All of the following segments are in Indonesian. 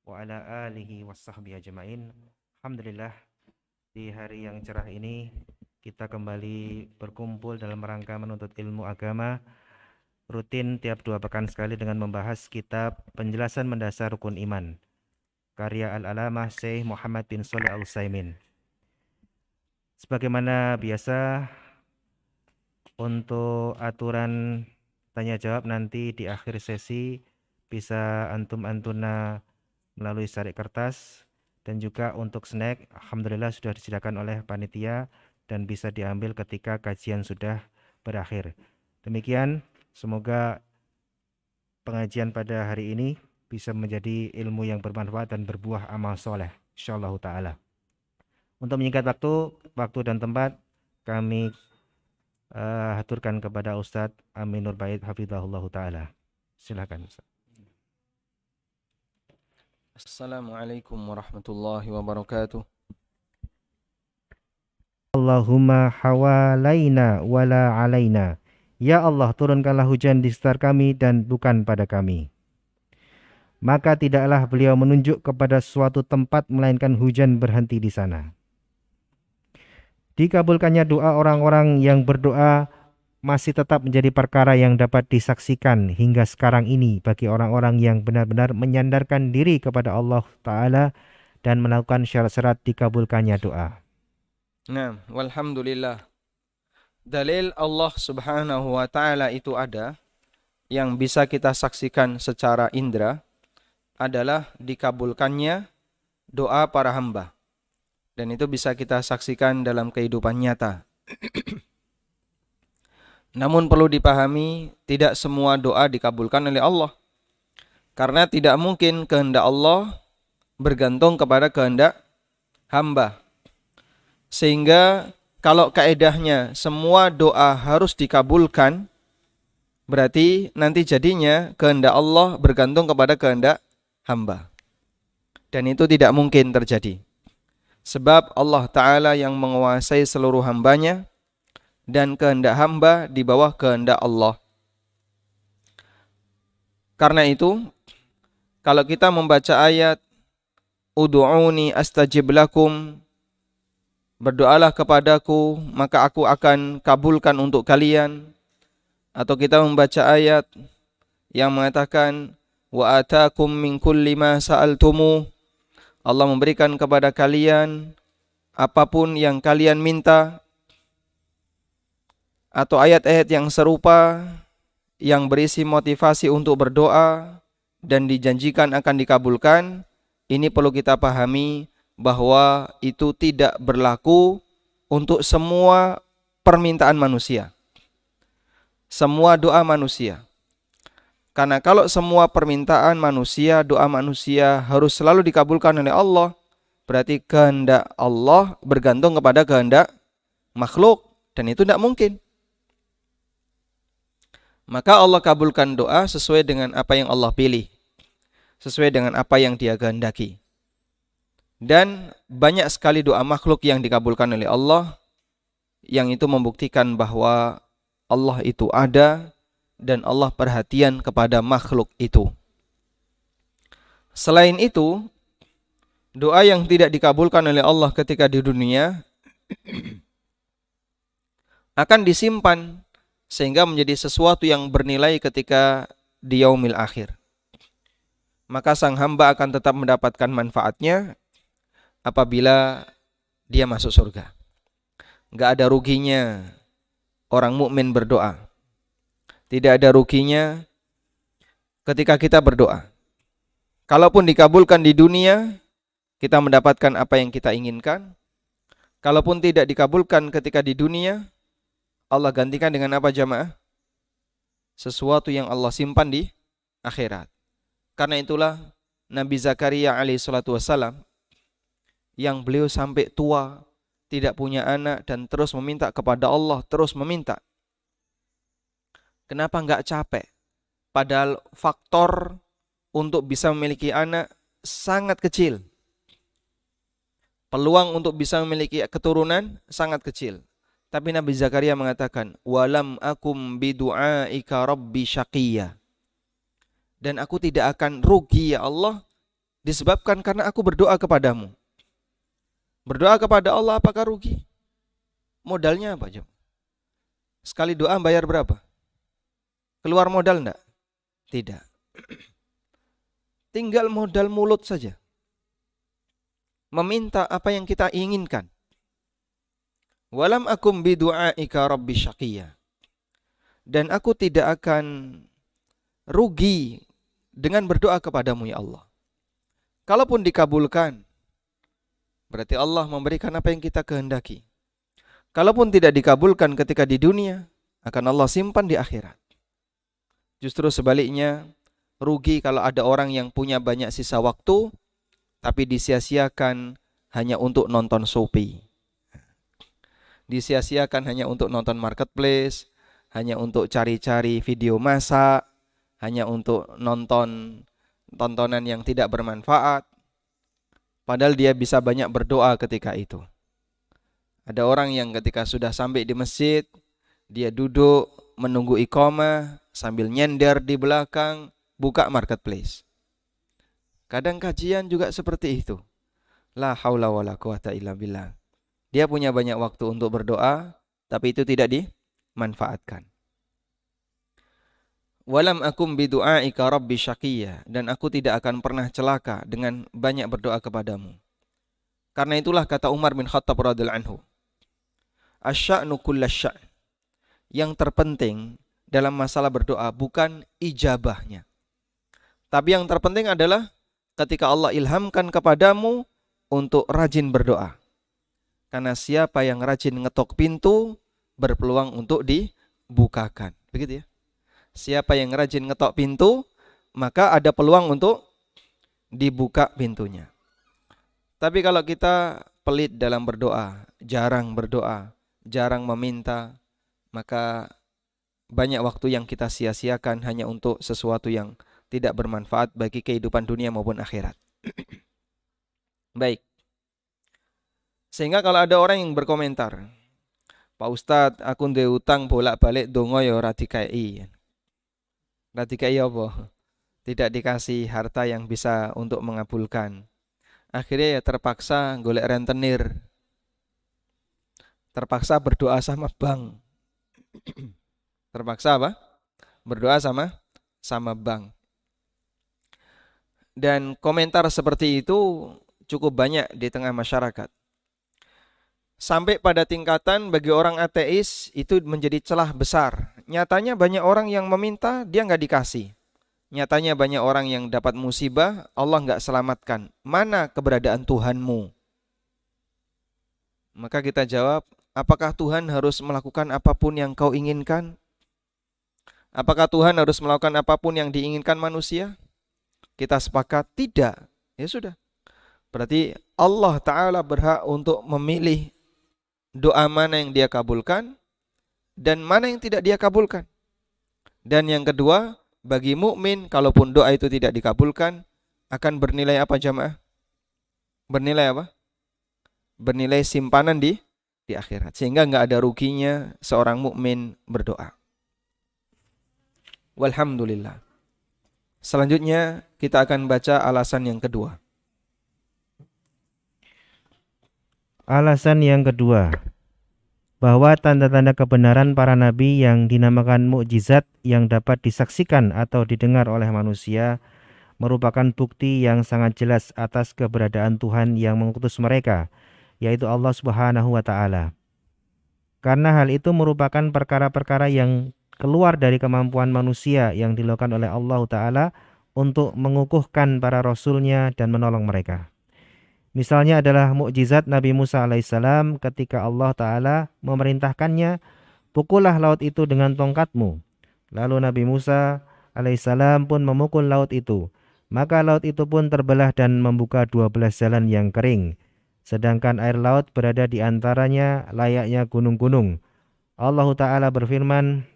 wa ala alihi washabbihi ajmain. Alhamdulillah, di hari yang cerah ini kita kembali berkumpul dalam rangka menuntut ilmu agama rutin tiap 2 pekan sekali dengan membahas kitab Penjelasan Mendasar Rukun Iman karya Al-Alamah Syekh Muhammad bin Shalih Al-Utsaimin. Sebagaimana biasa, untuk aturan tanya jawab nanti di akhir sesi bisa antum-antuna melalui sarik kertas, dan juga untuk snack alhamdulillah sudah disediakan oleh panitia dan bisa diambil ketika kajian sudah berakhir. Demikian, semoga pengajian pada hari ini bisa menjadi ilmu yang bermanfaat dan berbuah amal soleh insyaallah ta'ala. Untuk menyingkat waktu dan tempat, kami haturkan kepada Ustadz Amin Nur Bait hafizahullah ta'ala. Silakan Ustadz. Assalamualaikum warahmatullahi wabarakatuh. Allahumma hawalaina wala alaina. Ya Allah, turunkanlah hujan di sekitar kami dan bukan pada kami. Maka tidaklah beliau menunjuk kepada suatu tempat melainkan hujan berhenti di sana. Dikabulkannya doa orang-orang yang berdoa masih tetap menjadi perkara yang dapat disaksikan hingga sekarang ini bagi orang-orang yang benar-benar menyandarkan diri kepada Allah Ta'ala dan melakukan syarat-syarat dikabulkannya doa. Nah, walhamdulillah. Dalil Allah Subhanahu wa taala itu ada yang bisa kita saksikan secara indera adalah dikabulkannya doa para hamba. Dan itu bisa kita saksikan dalam kehidupan nyata. Namun perlu dipahami, tidak semua doa dikabulkan oleh Allah. Karena tidak mungkin kehendak Allah bergantung kepada kehendak hamba. Sehingga kalau kaedahnya semua doa harus dikabulkan, berarti nanti jadinya kehendak Allah bergantung kepada kehendak hamba. Dan itu tidak mungkin terjadi. Sebab Allah Ta'ala yang menguasai seluruh hambanya, dan kehendak hamba di bawah kehendak Allah. Karena itu, kalau kita membaca ayat Ud'uni astajib lakum, berdoalah kepadaku maka aku akan kabulkan untuk kalian, atau kita membaca ayat yang mengatakan wa atakum min kulli ma sa'altumu, Allah memberikan kepada kalian apapun yang kalian minta, atau ayat-ayat yang serupa yang berisi motivasi untuk berdoa dan dijanjikan akan dikabulkan, ini perlu kita pahami bahwa itu tidak berlaku untuk semua permintaan manusia, semua doa manusia. Karena kalau semua permintaan manusia, doa manusia harus selalu dikabulkan oleh Allah, berarti kehendak Allah bergantung kepada kehendak makhluk, dan itu tidak mungkin. Maka Allah kabulkan doa sesuai dengan apa yang Allah pilih, sesuai dengan apa yang Dia kehendaki. Dan banyak sekali doa makhluk yang dikabulkan oleh Allah, yang itu membuktikan bahwa Allah itu ada dan Allah perhatian kepada makhluk itu. Selain itu, doa yang tidak dikabulkan oleh Allah ketika di dunia akan disimpan sehingga menjadi sesuatu yang bernilai ketika di yaumil akhir. Maka sang hamba akan tetap mendapatkan manfaatnya apabila dia masuk surga. Enggak ada ruginya orang mukmin berdoa. Tidak ada ruginya ketika kita berdoa. Kalaupun dikabulkan di dunia, kita mendapatkan apa yang kita inginkan. Kalaupun tidak dikabulkan ketika di dunia, Allah gantikan dengan apa jamaah? Sesuatu yang Allah simpan di akhirat. Karena itulah Nabi Zakaria alaihissalatu wassalam, yang beliau sampai tua tidak punya anak dan terus meminta kepada Allah, terus meminta. Kenapa enggak capek? Padahal faktor untuk bisa memiliki anak sangat kecil. Peluang untuk bisa memiliki keturunan sangat kecil. Tapi Nabi Zakaria mengatakan, walam akum bidu'aika rabbi syaqiyya. Dan aku tidak akan rugi ya Allah disebabkan karena aku berdoa kepadamu. Berdoa kepada Allah apakah rugi? Modalnya apa, Jom? Sekali doa bayar berapa? Keluar modal enggak? Tidak. Tinggal modal mulut saja. Meminta apa yang kita inginkan. Walam akum bidu'aika rabbi syaqiyya. Dan aku tidak akan rugi dengan berdoa kepadamu ya Allah. Kalaupun dikabulkan, berarti Allah memberikan apa yang kita kehendaki. Kalaupun tidak dikabulkan ketika di dunia, akan Allah simpan di akhirat. Justru sebaliknya, rugi kalau ada orang yang punya banyak sisa waktu, tapi disia-siakan hanya untuk nonton Shopee. Disia-siakan hanya untuk nonton marketplace, hanya untuk cari-cari video masak, hanya untuk nonton tontonan yang tidak bermanfaat. Padahal dia bisa banyak berdoa ketika itu. Ada orang yang ketika sudah sampai di masjid, dia duduk menunggu iqamah sambil nyender di belakang, buka marketplace. Kadang kajian juga seperti itu. La haula wala quwata illa billah. Dia punya banyak waktu untuk berdoa, tapi itu tidak dimanfaatkan. Walam akum bidu'aika rabbi syaqiyya, dan aku tidak akan pernah celaka dengan banyak berdoa kepadamu. Karena itulah kata Umar bin Khattab radhiyallahu anhu, asya'nu kullasya'. Yang terpenting dalam masalah berdoa bukan ijabahnya, tapi yang terpenting adalah ketika Allah ilhamkan kepadamu untuk rajin berdoa. Karena siapa yang rajin ngetok pintu berpeluang untuk dibukakan. Begitu ya. Siapa yang rajin ngetok pintu, maka ada peluang untuk dibuka pintunya. Tapi kalau kita pelit dalam berdoa, jarang berdoa, jarang meminta, maka banyak waktu yang kita sia-siakan hanya untuk sesuatu yang tidak bermanfaat bagi kehidupan dunia maupun akhirat. Baik. Sehingga kalau ada orang yang berkomentar, Pak Ustadz, aku ndek utang bolak-balik dongo ya ora dikai. Ora dikai apa? Tidak dikasih harta yang bisa untuk mengabulkan. Akhirnya ya terpaksa golek rentenir. Terpaksa berdoa sama bank. Terpaksa apa? Berdoa sama bank. Dan komentar seperti itu cukup banyak di tengah masyarakat. Sampai pada tingkatan bagi orang ateis itu menjadi celah besar. Nyatanya banyak orang yang meminta, dia nggak dikasih. Nyatanya banyak orang yang dapat musibah, Allah nggak selamatkan. Mana keberadaan Tuhanmu? Maka kita jawab, apakah Tuhan harus melakukan apapun yang kau inginkan? Apakah Tuhan harus melakukan apapun yang diinginkan manusia? Kita sepakat, tidak. Ya sudah. Berarti Allah Ta'ala berhak untuk memilih doa mana yang dia kabulkan dan mana yang tidak dia kabulkan. Dan yang kedua, bagi mukmin kalaupun doa itu tidak dikabulkan akan bernilai apa jamaah? Bernilai apa? Bernilai simpanan di akhirat. Sehingga enggak ada ruginya seorang mukmin berdoa. Walhamdulillah. Selanjutnya kita akan baca alasan yang kedua. Alasan yang kedua, bahwa tanda-tanda kebenaran para nabi yang dinamakan mukjizat yang dapat disaksikan atau didengar oleh manusia merupakan bukti yang sangat jelas atas keberadaan Tuhan yang mengutus mereka, yaitu Allah Subhanahu wa taala. Karena hal itu merupakan perkara-perkara yang keluar dari kemampuan manusia yang dilakukan oleh Allah taala untuk mengukuhkan para rasulnya dan menolong mereka. Misalnya adalah mukjizat Nabi Musa alaihissalam ketika Allah Ta'ala memerintahkannya, pukullah laut itu dengan tongkatmu. Lalu Nabi Musa alaihissalam pun memukul laut itu. Maka laut itu pun terbelah dan membuka 12 jalan yang kering. Sedangkan air laut berada di antaranya layaknya gunung-gunung. Allah Ta'ala berfirman,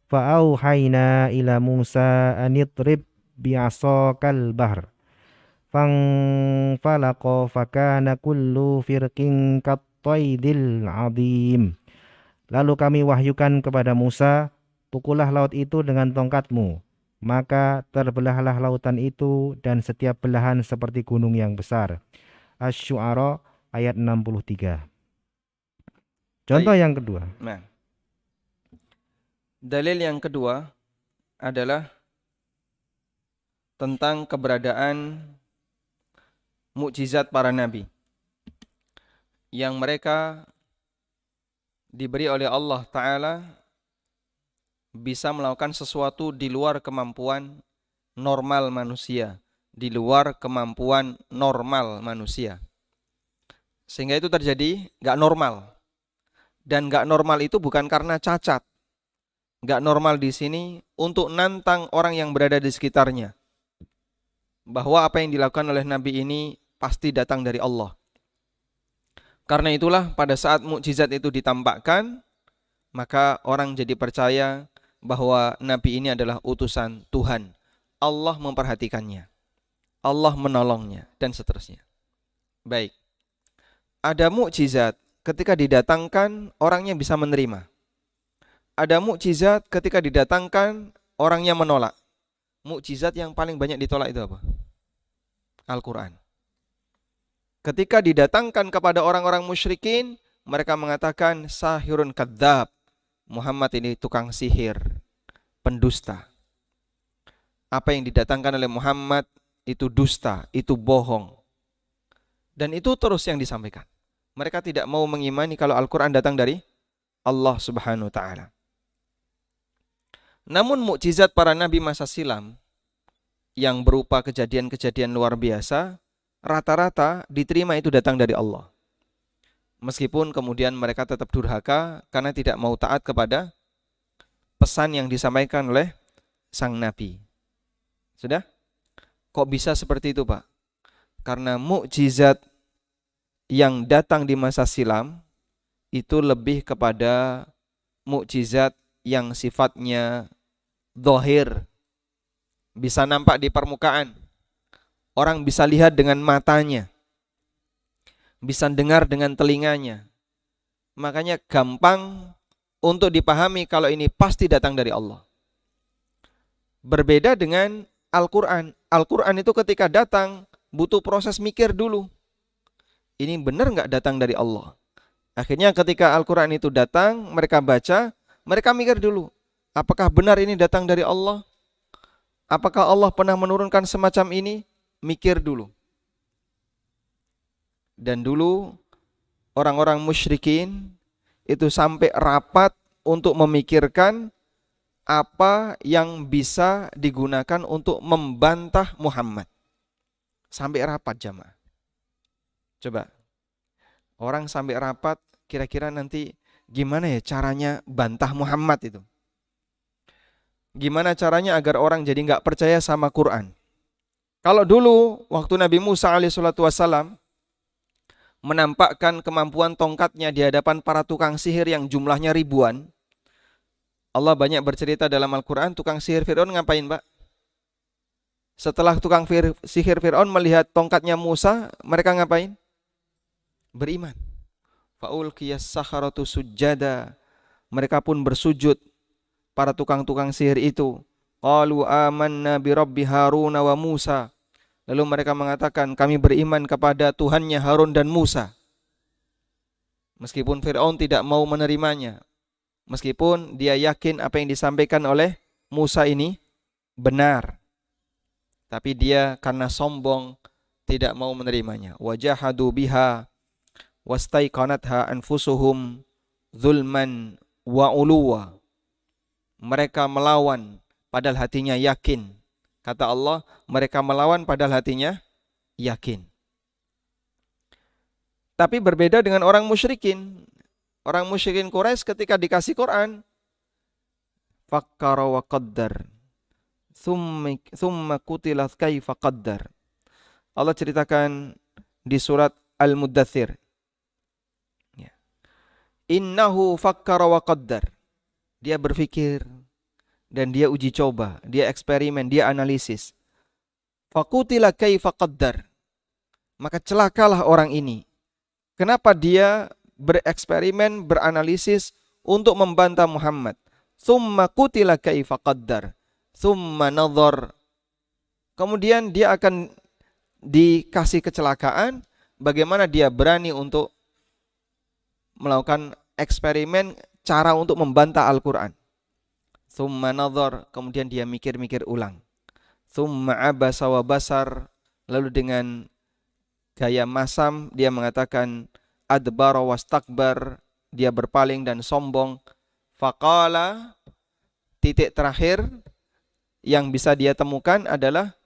Fa'auhayna ila Musa anitrib bi'asokal bahr. Fangfalaqa fakana kullu firqin kattaydil azim. Lalu kami wahyukan kepada Musa, pukullah laut itu dengan tongkatmu. maka terbelahlah lautan itu dan setiap belahan seperti gunung yang besar. Asy-Syu'ara ayat 63. Contoh Baik. yang kedua. Nah, dalil yang kedua adalah tentang keberadaan mukjizat para nabi yang mereka diberi oleh Allah Ta'ala bisa melakukan sesuatu di luar kemampuan normal manusia, di luar kemampuan normal manusia. Sehingga itu terjadi gak normal. Dan gak normal itu bukan karena cacat. Gak normal di sini untuk nantang orang yang berada di sekitarnya, bahwa apa yang dilakukan oleh Nabi ini pasti datang dari Allah. Karena itulah pada saat mukjizat itu ditampakkan, maka orang jadi percaya bahwa Nabi ini adalah utusan Tuhan. Allah memperhatikannya, Allah menolongnya, dan seterusnya. Baik, ada mukjizat ketika didatangkan orangnya bisa menerima. Ada mukjizat ketika didatangkan orangnya menolak. Mukjizat yang paling banyak ditolak itu apa? Al-Quran. Ketika didatangkan kepada orang-orang musyrikin, mereka mengatakan sahirun kadzab. Muhammad ini tukang sihir, pendusta. Apa yang didatangkan oleh Muhammad itu dusta, itu bohong. Dan itu terus yang disampaikan. Mereka tidak mau mengimani kalau Al-Quran datang dari Allah Subhanahu wa Ta'ala. Namun mukjizat para nabi masa silam yang berupa kejadian-kejadian luar biasa, rata-rata diterima itu datang dari Allah. Meskipun kemudian mereka tetap durhaka karena tidak mau taat kepada pesan yang disampaikan oleh sang nabi. Sudah? Kok bisa seperti itu, Pak? Karena mukjizat yang datang di masa silam itu lebih kepada mukjizat yang sifatnya zahir, bisa nampak di permukaan. Orang bisa lihat dengan matanya, bisa dengar dengan telinganya. Makanya gampang untuk dipahami kalau ini pasti datang dari Allah. Berbeda dengan Al-Quran. Al-Quran itu ketika datang butuh proses mikir dulu. Ini benar nggak datang dari Allah? Akhirnya ketika Al-Quran itu datang, mereka baca, mereka mikir dulu. Apakah benar ini datang dari Allah? Apakah Allah pernah menurunkan semacam ini? Mikir dulu. Dan dulu orang-orang musyrikin itu sampai rapat untuk memikirkan apa yang bisa digunakan untuk membantah Muhammad. Sampai rapat jamaah. Coba, orang sampai rapat kira-kira nanti gimana ya caranya bantah Muhammad itu? Gimana caranya agar orang jadi nggak percaya sama Quran? Kalau dulu waktu Nabi Musa alaihissalam menampakkan kemampuan tongkatnya di hadapan para tukang sihir yang jumlahnya ribuan, Allah banyak bercerita dalam Al-Quran, tukang sihir Fir'aun ngapain, Pak? Setelah tukang sihir Fir'aun melihat tongkatnya Musa, mereka ngapain? Beriman. Fa'ulqiyas sakharatu sujjada. Mereka pun bersujud, para tukang-tukang sihir itu. Qalu amanna bi Rabbi Harun wa Musa. Lalu mereka mengatakan, kami beriman kepada Tuhannya Harun dan Musa. Meskipun Fir'aun tidak mau menerimanya, meskipun dia yakin apa yang disampaikan oleh Musa ini benar, tapi dia karena sombong tidak mau menerimanya. Wajahadu biha wastaiqanatha anfusuhum zulman wa uluwa. Mereka melawan padahal hatinya yakin. Kata Allah, mereka melawan padahal hatinya yakin. Tapi berbeda dengan orang musyrikin. Orang musyrikin Quraisy ketika dikasih Quran, fakkara wa qaddar, thumma qutila kaifa qaddar. Allah ceritakan di surat Al-Muddathir. Innahu fakkara wa qaddar. Dia berpikir dan dia uji coba, dia eksperimen, dia analisis. Faqutila kaifa qaddar. Maka celakalah orang ini. Kenapa dia bereksperimen, beranalisis untuk membantah Muhammad? Tsumma qutila kaifa qaddar. thumma nadhar. Kemudian dia akan dikasih kecelakaan, bagaimana dia berani untuk melakukan eksperimen cara untuk membantah Al-Quran. Thumma nadhar, kemudian dia mikir-mikir ulang. Thumma abasa wa basar, lalu dengan gaya masam dia mengatakan adbara wastakbar, dia berpaling dan sombong. Faqala, titik terakhir yang bisa dia temukan adalah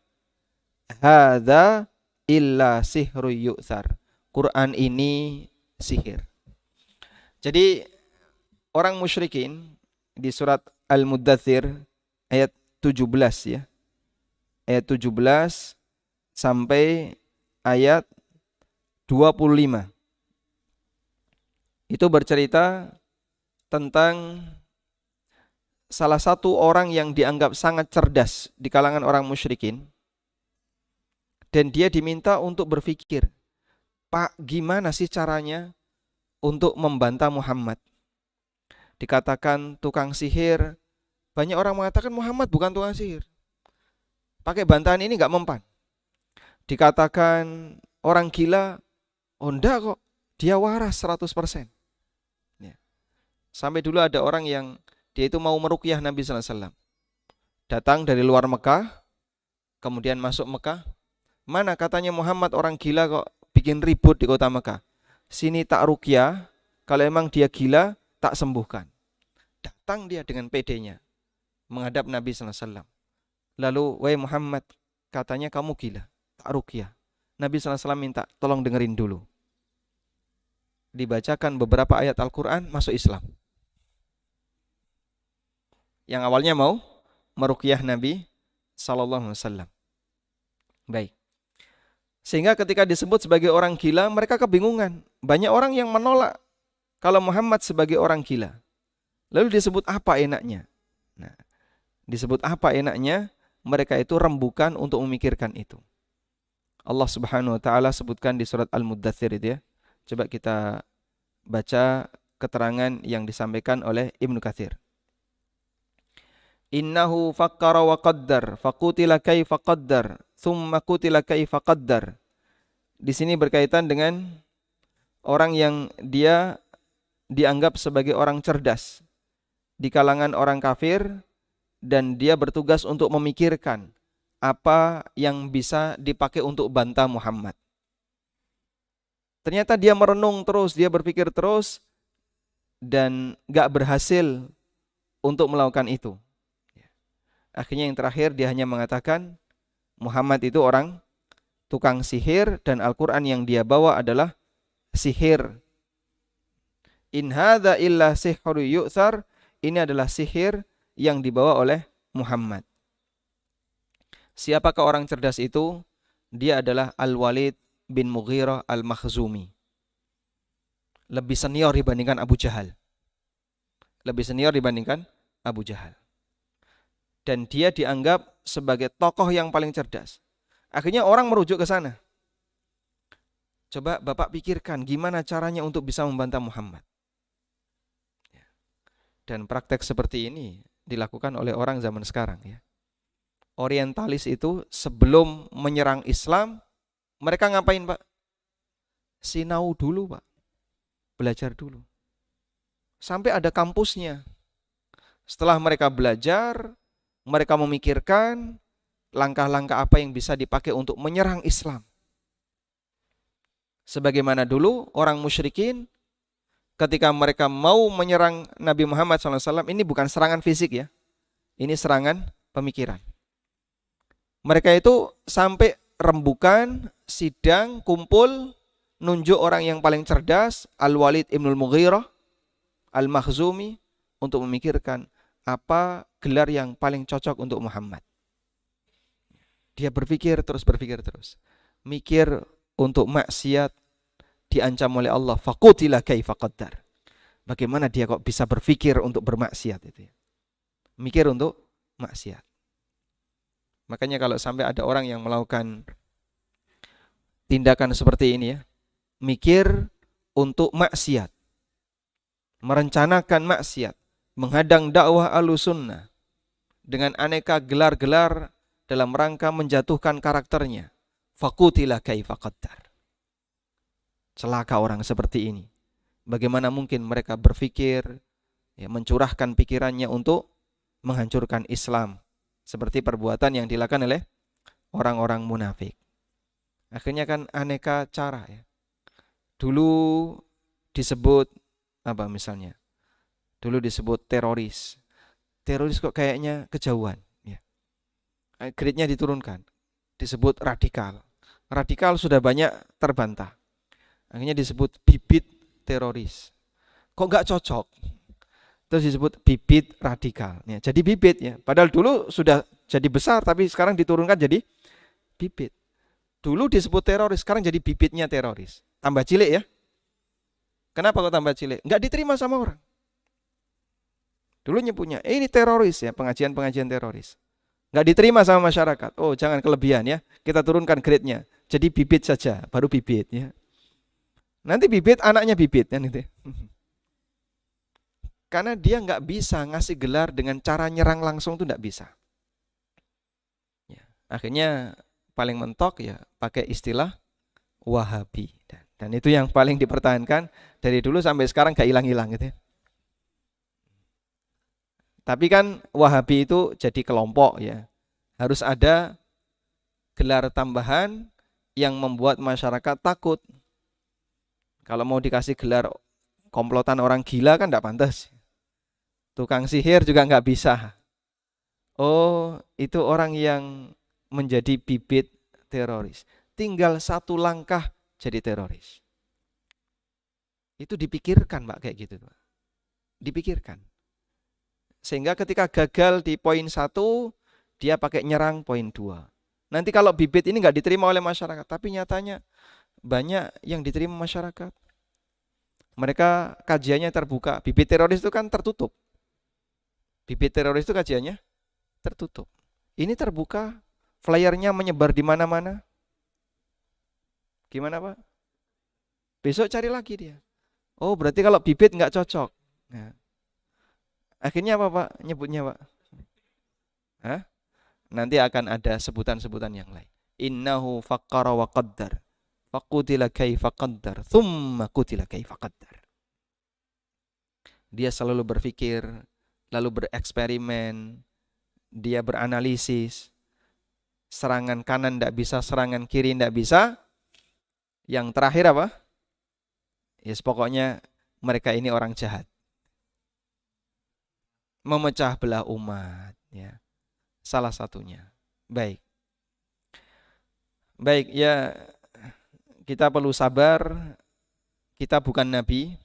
hadza illa sihru yu'thar. Quran ini sihir. Jadi orang musyrikin di surat Al-Muddathir ayat 17 ya. Ayat 17 sampai ayat 25. Itu bercerita tentang salah satu orang yang dianggap sangat cerdas di kalangan orang musyrikin. Dan dia diminta untuk berpikir, Pak, gimana sih caranya untuk membantah Muhammad? Dikatakan tukang sihir, banyak orang mengatakan Muhammad bukan tukang sihir. Pakai bantahan ini gak mempan. Dikatakan orang gila, oh enggak kok, dia waras 100%. Ya. Sampai dulu ada orang yang dia itu mau meruqyah Nabi SAW. Datang dari luar Mekah, kemudian masuk Mekah. Mana katanya Muhammad orang gila kok bikin ribut di kota Mekah. Sini tak ruqyah, kalau emang dia gila, tak sembuhkan. Datang dia dengan pedenya menghadap Nabi SAW. Lalu, wahai Muhammad, katanya kamu gila, tak ruqyah. Nabi SAW minta, tolong dengerin dulu. Dibacakan beberapa ayat Al-Quran, masuk Islam. Yang awalnya mau meruqyah Nabi SAW. Baik. Sehingga ketika disebut sebagai orang gila, mereka kebingungan. Banyak orang yang menolak kalau Muhammad sebagai orang gila. Lalu disebut apa enaknya? Nah, disebut apa enaknya? Mereka itu rembukan untuk memikirkan itu. Allah Subhanahu wa taala sebutkan di surat Al-Muddathir itu ya. Coba kita baca keterangan yang disampaikan oleh Ibnu Katsir. Innahu fakkara wa qaddar, faqutila kaifa qaddar, thumma qutila kaifa qaddar. Di sini berkaitan dengan orang yang dia dianggap sebagai orang cerdas di kalangan orang kafir dan dia bertugas untuk memikirkan apa yang bisa dipakai untuk bantah Muhammad. Ternyata dia merenung terus, dia berpikir terus dan gak berhasil untuk melakukan itu. Akhirnya yang terakhir dia hanya mengatakan Muhammad itu orang tukang sihir dan Al-Quran yang dia bawa adalah sihir. In hadza illa sihru yu'thar. Ini adalah sihir yang dibawa oleh Muhammad. Siapakah orang cerdas itu? Dia adalah Al-Walid bin Mughirah Al-Makhzumi. Lebih senior dibandingkan Abu Jahal. Lebih senior dibandingkan Abu Jahal. Dan dia dianggap sebagai tokoh yang paling cerdas. Akhirnya orang merujuk ke sana. Coba Bapak pikirkan gimana caranya untuk bisa membantah Muhammad. Dan praktek seperti ini dilakukan oleh orang zaman sekarang ya. Orientalis itu sebelum menyerang Islam, mereka ngapain Pak? Sinau dulu Pak. Belajar dulu. Sampai ada kampusnya. Setelah mereka belajar, mereka memikirkan langkah-langkah apa yang bisa dipakai untuk menyerang Islam. Sebagaimana dulu orang musyrikin ketika mereka mau menyerang Nabi Muhammad SAW, ini bukan serangan fisik ya. Ini serangan pemikiran. Mereka itu sampai rembukan, sidang, kumpul, nunjuk orang yang paling cerdas, Al-Walid ibnul Mughirah, Al-Makhzumi, untuk memikirkan apa gelar yang paling cocok untuk Muhammad. Dia berpikir terus. Mikir untuk maksiat diancam oleh Allah. Faqutila kaifa qaddar. Bagaimana dia kok bisa berpikir untuk bermaksiat itu ya. Mikir untuk maksiat. Makanya kalau sampai ada orang yang melakukan tindakan seperti ini ya, mikir untuk maksiat, merencanakan maksiat, menghadang dakwah Ahlussunnah, dengan aneka gelar-gelar dalam rangka menjatuhkan karakternya. Faqutila kaifa qaddar. Celaka orang seperti ini. Bagaimana mungkin mereka berpikir, mencurahkan pikirannya untuk menghancurkan Islam, seperti perbuatan yang dilakukan oleh orang-orang munafik. Akhirnya kan aneka cara ya. Dulu disebut apa misalnya? Dulu disebut teroris. Teroris kok kayaknya kejauhan ya. Grade-nya diturunkan. Disebut radikal. Radikal sudah banyak terbantah. Akhirnya disebut bibit teroris. Kok nggak cocok? Terus disebut bibit radikal. Ya, jadi bibit ya. Padahal dulu sudah jadi besar, tapi sekarang diturunkan jadi bibit. Dulu disebut teroris, sekarang jadi bibitnya teroris. Tambah cilik ya. Kenapa kok tambah cilik? Nggak diterima sama orang. Dulu nyebutnya, ini teroris ya, pengajian-pengajian teroris. Nggak diterima sama masyarakat. Oh, jangan kelebihan ya. Kita turunkan grade-nya. Jadi bibit saja, baru bibit ya. Nanti bibit, anaknya bibit kan gitu. Karena dia nggak bisa ngasih gelar dengan cara nyerang langsung tuh nggak bisa. Ya, akhirnya paling mentok ya pakai istilah Wahabi. Dan itu yang paling dipertahankan dari dulu sampai sekarang gak hilang-hilang gitu ya. Tapi kan Wahabi itu jadi kelompok ya. Harus ada gelar tambahan yang membuat masyarakat takut. Kalau mau dikasih gelar komplotan orang gila kan tidak pantas. Tukang sihir juga nggak bisa. Oh, itu orang yang menjadi bibit teroris. Tinggal satu langkah jadi teroris. Itu dipikirkan Pak kayak gitu. Dipikirkan. Sehingga ketika gagal di poin 1, dia pakai nyerang poin 2. Nanti kalau bibit ini nggak diterima oleh masyarakat, tapi nyatanya banyak yang diterima masyarakat. Mereka kajiannya terbuka. Bibit teroris itu kan tertutup. Bibit teroris itu kajiannya tertutup. Ini terbuka, flyernya menyebar di mana-mana. Gimana Pak? Besok cari lagi dia. Oh berarti kalau bibit nggak cocok. Nah. Akhirnya apa Pak? Nyebutnya Pak? Hah? Nanti akan ada sebutan-sebutan yang lain. Innahu faqqara wa qaddar. Faqutila kaifa qaddar. Thumma qutila kaifa qaddar. Dia selalu berpikir, lalu bereksperimen, dia beranalisis. Serangan kanan tidak bisa, serangan kiri tidak bisa. Yang terakhir apa? Yes, pokoknya mereka ini orang jahat. Memecah belah umat ya. Salah satunya. Baik ya, kita perlu sabar. Kita bukan nabi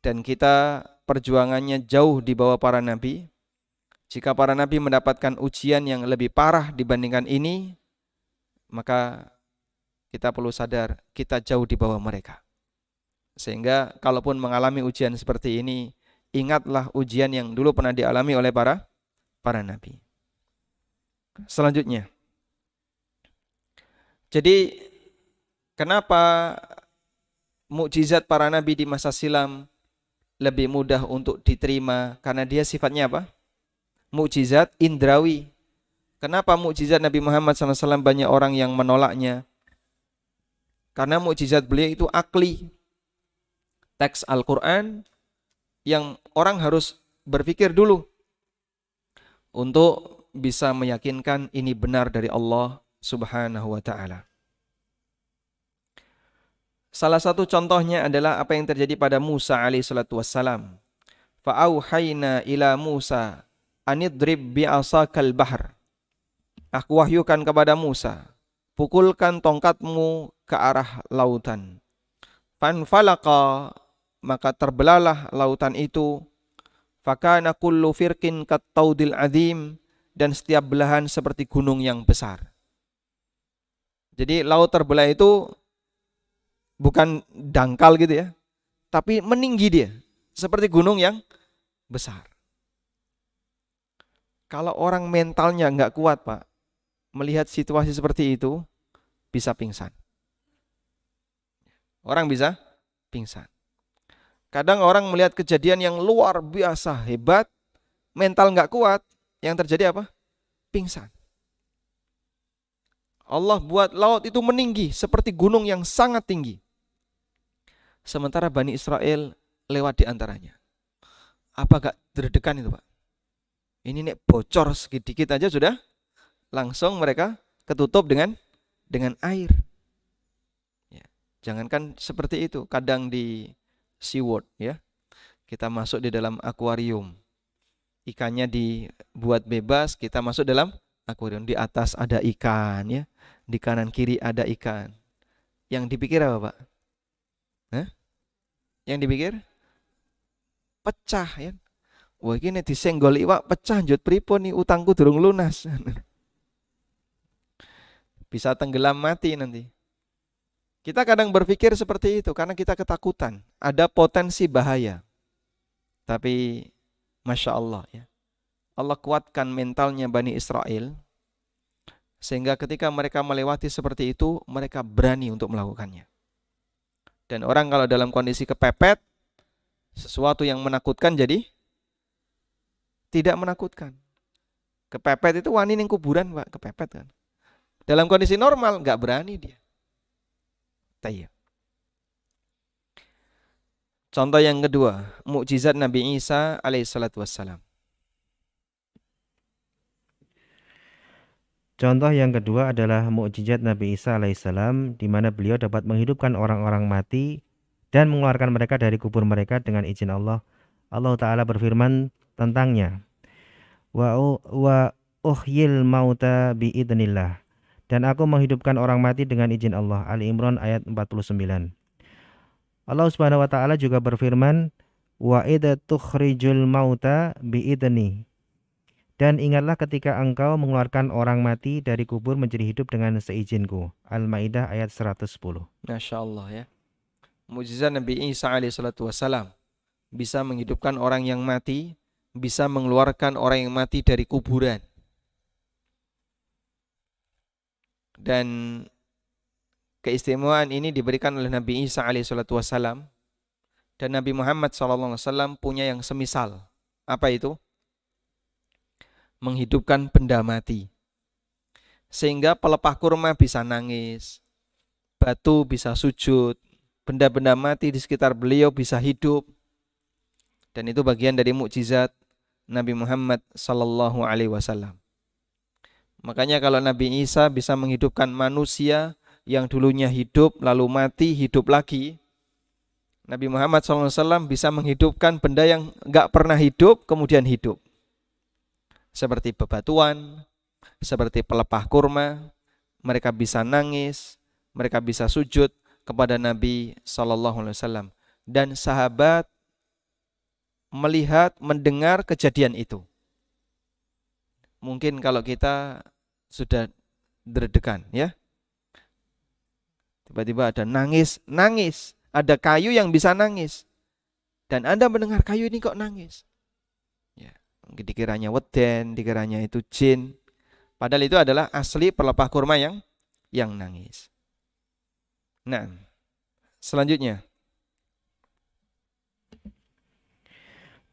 dan kita perjuangannya jauh di bawah para nabi. Jika para nabi mendapatkan ujian yang lebih parah dibandingkan ini, maka kita perlu sadar kita jauh di bawah mereka. Sehingga kalaupun mengalami ujian seperti ini, ingatlah ujian yang dulu pernah dialami oleh para nabi. Selanjutnya, jadi kenapa mukjizat para nabi di masa silam lebih mudah untuk diterima? Karena dia sifatnya apa? Mukjizat indrawi. Kenapa mukjizat Nabi Muhammad SAW banyak orang yang menolaknya? Karena mukjizat beliau itu akli. Teks Al-Quran yang orang harus berpikir dulu untuk bisa meyakinkan ini benar dari Allah Subhanahu wa ta'ala. Salah satu contohnya adalah apa yang terjadi pada Musa alaihissalatu wassalam. Fa'auhayna ila Musa anidrib bi'asakal bahr. Aku wahyukan kepada Musa, pukulkan tongkatmu ke arah lautan. Fanfalaqa, maka terbelalah lautan itu. Fakana kullu firqin kattaudil azim, dan setiap belahan seperti gunung yang besar. Jadi laut terbelah itu bukan dangkal gitu ya, tapi meninggi dia, seperti gunung yang besar. Kalau orang mentalnya nggak kuat Pak, melihat situasi seperti itu, bisa pingsan. Orang bisa pingsan. Kadang orang melihat kejadian yang luar biasa hebat, mental nggak kuat, yang terjadi apa? Pingsan. Allah buat laut itu meninggi seperti gunung yang sangat tinggi. Sementara Bani Israel lewat di antaranya. Apa gak deg-degan itu, Pak? Ini nek bocor sedikit aja sudah langsung mereka ketutup dengan air. Ya, jangankan seperti itu, kadang di SeaWorld ya. Kita masuk di dalam akuarium. Ikannya dibuat bebas, kita masuk dalam akuarium. Di atas ada ikan ya. Di kanan kiri ada ikan. Yang dipikir apa, Pak? Hah? Yang dipikir pecah ya. Wah, ini disenggol iwak pecah njut pripun nih, utangku durung lunas. Bisa tenggelam mati nanti. Kita kadang berpikir seperti itu karena kita ketakutan, ada potensi bahaya. Tapi Masya Allah ya, Allah kuatkan mentalnya Bani Israel sehingga ketika mereka melewati seperti itu, mereka berani untuk melakukannya. Dan orang kalau dalam kondisi kepepet, sesuatu yang menakutkan jadi tidak menakutkan. Kepepet itu wani ning kuburan, Pak, kepepet kan. Dalam kondisi normal nggak berani dia. Tayyib. Contoh yang kedua, mukjizat Nabi Isa alaihissalatu wassalam. Contoh yang kedua adalah mukjizat Nabi Isa alaihissalam, di mana beliau dapat menghidupkan orang-orang mati dan mengeluarkan mereka dari kubur mereka dengan izin Allah. Allah Ta'ala berfirman tentangnya, wa uhyil mauta biidnillah, dan aku menghidupkan orang mati dengan izin Allah. Ali Imran ayat 49. Allah Subhanahu wa taala juga berfirman, wa idza tukhrijul mauta biidni, dan ingatlah ketika engkau mengeluarkan orang mati dari kubur menjadi hidup dengan seizinku. Al-Maidah ayat 110. Masya Allah ya. Mukjizat Nabi Isa alaihissalatu wassalam bisa menghidupkan orang yang mati, bisa mengeluarkan orang yang mati dari kuburan. Dan keistimewaan ini diberikan oleh Nabi Isa alaihissalatu wassalam, dan Nabi Muhammad SAW punya yang semisal. Apa itu? Menghidupkan benda mati. Sehingga pelepah kurma bisa nangis, batu bisa sujud, benda-benda mati di sekitar beliau bisa hidup. Dan itu bagian dari mukjizat Nabi Muhammad SAW. Makanya kalau Nabi Isa bisa menghidupkan manusia yang dulunya hidup lalu mati hidup lagi, Nabi Muhammad SAW bisa menghidupkan benda yang gak pernah hidup kemudian hidup. Seperti bebatuan, seperti pelepah kurma, mereka bisa nangis, mereka bisa sujud kepada Nabi SAW. Dan sahabat melihat, mendengar kejadian itu. Mungkin kalau kita sudah deg-degan ya. Tiba-tiba ada nangis, ada kayu yang bisa nangis. Dan Anda mendengar kayu ini kok nangis. Mungkin dikiranya weden, dikiranya itu jin. Padahal itu adalah asli pelepah kurma yang nangis. Nah, selanjutnya.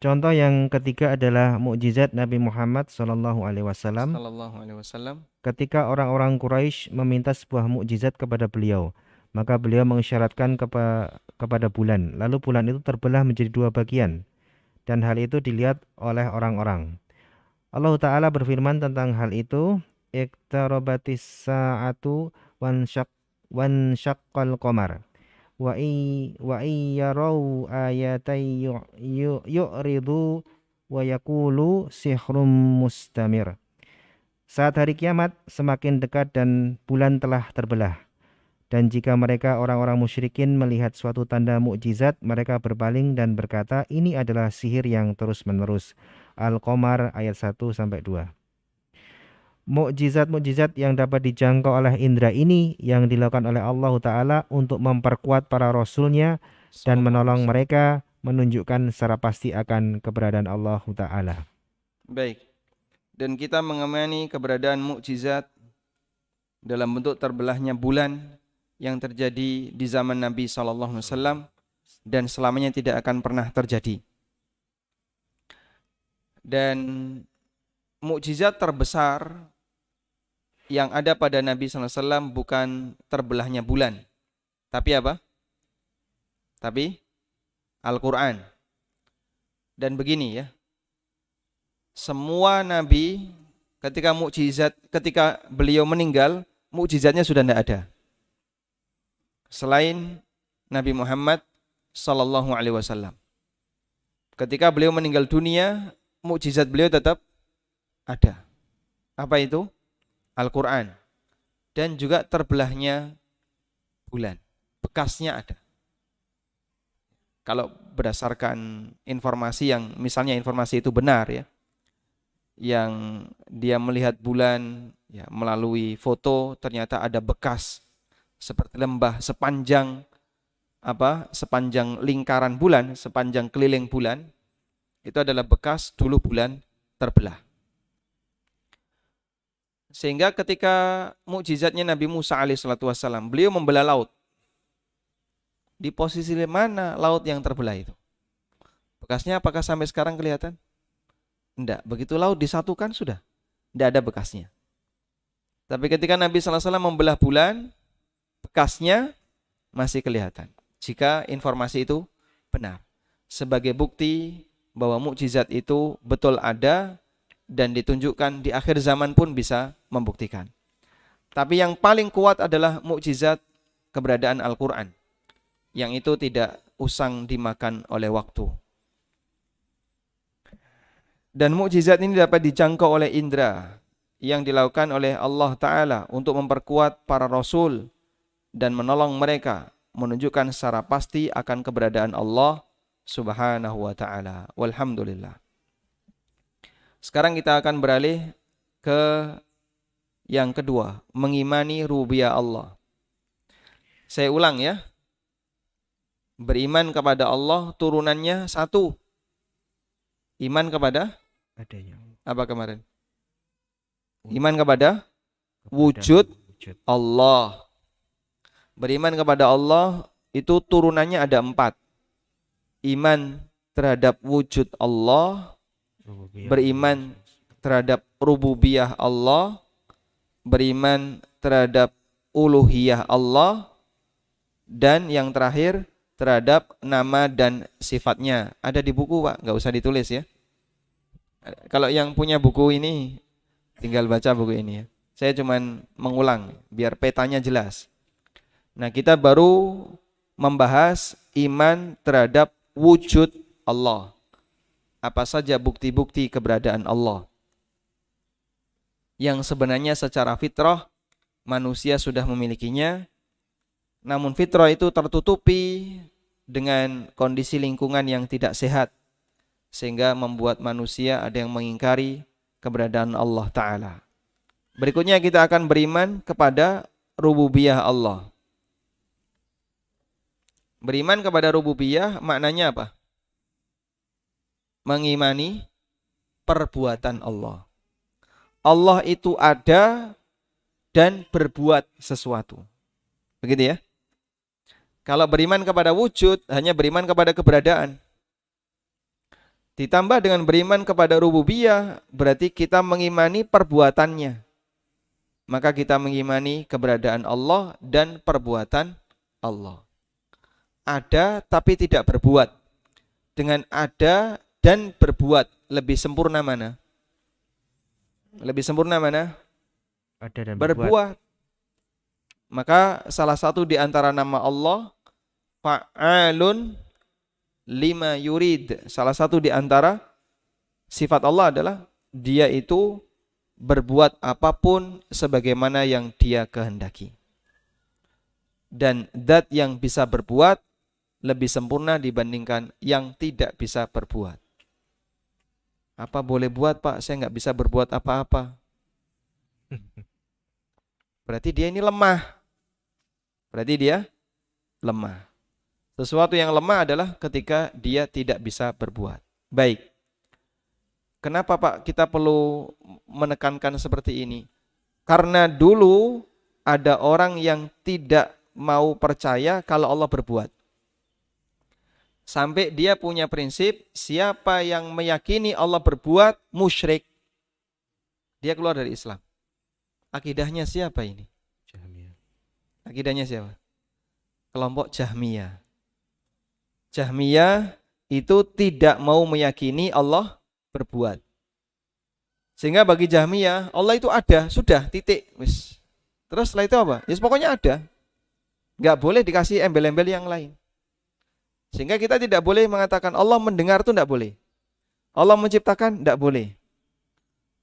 Contoh yang ketiga adalah mukjizat Nabi Muhammad SAW ketika orang-orang Quraisy meminta sebuah mukjizat kepada beliau. Maka beliau mengisyaratkan kepada bulan. Lalu bulan itu terbelah menjadi dua bagian. Dan hal itu dilihat oleh orang-orang. Allah Ta'ala berfirman tentang hal itu, iqtarabatis sa'atu wansyaqqal qamar wa iyarau ayatay yu'ridu wa yaqulu sihrum mustamir. Saat hari kiamat semakin dekat dan bulan telah terbelah. Dan jika mereka orang-orang musyrikin melihat suatu tanda mukjizat, mereka berpaling dan berkata, ini adalah sihir yang terus-menerus. Al-Qamar ayat 1-2. Mukjizat-mukjizat yang dapat dijangkau oleh indera ini yang dilakukan oleh Allah Ta'ala untuk memperkuat para rasulnya dan menolong mereka menunjukkan secara pasti akan keberadaan Allah Ta'ala. Baik. Dan kita mengamini keberadaan mukjizat dalam bentuk terbelahnya bulan yang terjadi di zaman Nabi SAW dan selamanya tidak akan pernah terjadi. Dan mukjizat terbesar yang ada pada Nabi SAW bukan terbelahnya bulan, tapi apa? Tapi Al-Quran. Dan begini ya, semua Nabi ketika beliau meninggal, mukjizatnya sudah tidak ada. Selain Nabi Muhammad Sallallahu Alaihi Wasallam, ketika beliau meninggal dunia, mukjizat beliau tetap ada. Apa itu? Al-Quran. Dan juga terbelahnya bulan. Bekasnya ada. Kalau berdasarkan informasi yang, misalnya informasi itu benar ya, yang dia melihat bulan ya, melalui foto, ternyata ada bekas seperti lembah sepanjang lingkaran bulan, sepanjang keliling bulan, itu adalah bekas dulu bulan terbelah. Sehingga ketika mukjizatnya Nabi Musa alaihissalam, beliau membelah laut. Di posisi mana laut yang terbelah itu? Bekasnya apakah sampai sekarang kelihatan? Tidak. Begitu laut disatukan sudah, tidak ada bekasnya. Tapi ketika Nabi SAW membelah bulan, bekasnya masih kelihatan. Jika informasi itu benar. Sebagai bukti bahwa mukjizat itu betul ada dan ditunjukkan di akhir zaman pun bisa membuktikan. Tapi yang paling kuat adalah mukjizat keberadaan Al-Quran. Yang itu tidak usang dimakan oleh waktu. Dan mukjizat ini dapat dijangkau oleh indera yang dilakukan oleh Allah Ta'ala untuk memperkuat para rasul dan menolong mereka menunjukkan secara pasti akan keberadaan Allah Subhanahu wa Ta'ala. Walhamdulillah. Sekarang kita akan beralih ke yang kedua, mengimani rububiyah Allah. Saya ulang ya. Beriman kepada Allah turunannya satu. Iman kepada adanya apa kemarin? Iman kepada wujud Allah. Beriman kepada Allah itu turunannya ada 4. Iman terhadap wujud Allah, beriman terhadap rububiyah Allah, beriman terhadap uluhiyah Allah, dan yang terakhir terhadap nama dan sifatnya. Ada di buku Pak, nggak usah ditulis ya. Kalau yang punya buku ini tinggal baca buku ini ya. Saya cuman mengulang biar petanya jelas. Nah, kita baru membahas iman terhadap wujud Allah. Apa saja bukti-bukti keberadaan Allah yang sebenarnya secara fitrah manusia sudah memilikinya. Namun fitrah itu tertutupi dengan kondisi lingkungan yang tidak sehat, sehingga membuat manusia ada yang mengingkari keberadaan Allah Ta'ala. Berikutnya kita akan beriman kepada rububiyah Allah. Beriman kepada rububiyah maknanya apa? Mengimani perbuatan Allah. Allah itu ada dan berbuat sesuatu. Begitu ya? Kalau beriman kepada wujud, hanya beriman kepada keberadaan. Ditambah dengan beriman kepada rububiyah, berarti kita mengimani perbuatannya. Maka kita mengimani keberadaan Allah dan perbuatan Allah. Ada tapi tidak berbuat. Dengan ada dan berbuat, lebih sempurna mana? Lebih sempurna mana? Ada dan berbuat. Maka salah satu di antara nama Allah fa'alun lima yurid. Salah satu di antara sifat Allah adalah dia itu berbuat apapun sebagaimana yang dia kehendaki. Dan zat yang bisa berbuat lebih sempurna dibandingkan yang tidak bisa berbuat. Apa boleh buat Pak? Saya nggak bisa berbuat apa-apa. Berarti dia ini lemah. Berarti dia lemah. Sesuatu yang lemah adalah ketika dia tidak bisa berbuat. Baik. Kenapa Pak kita perlu menekankan seperti ini? Karena dulu ada orang yang tidak mau percaya kalau Allah berbuat. Sampai dia punya prinsip, siapa yang meyakini Allah berbuat, musyrik. Dia keluar dari Islam. Akidahnya siapa ini? Jahmiyah. Akidahnya siapa? Kelompok Jahmiyah. Jahmiyah itu tidak mau meyakini Allah berbuat. Sehingga bagi Jahmiyah, Allah itu ada, sudah, titik. Wis. Terus setelah itu apa? Ya pokoknya ada. Nggak boleh dikasih embel-embel yang lain. Sehingga kita tidak boleh mengatakan Allah mendengar itu tidak boleh. Allah menciptakan tidak boleh.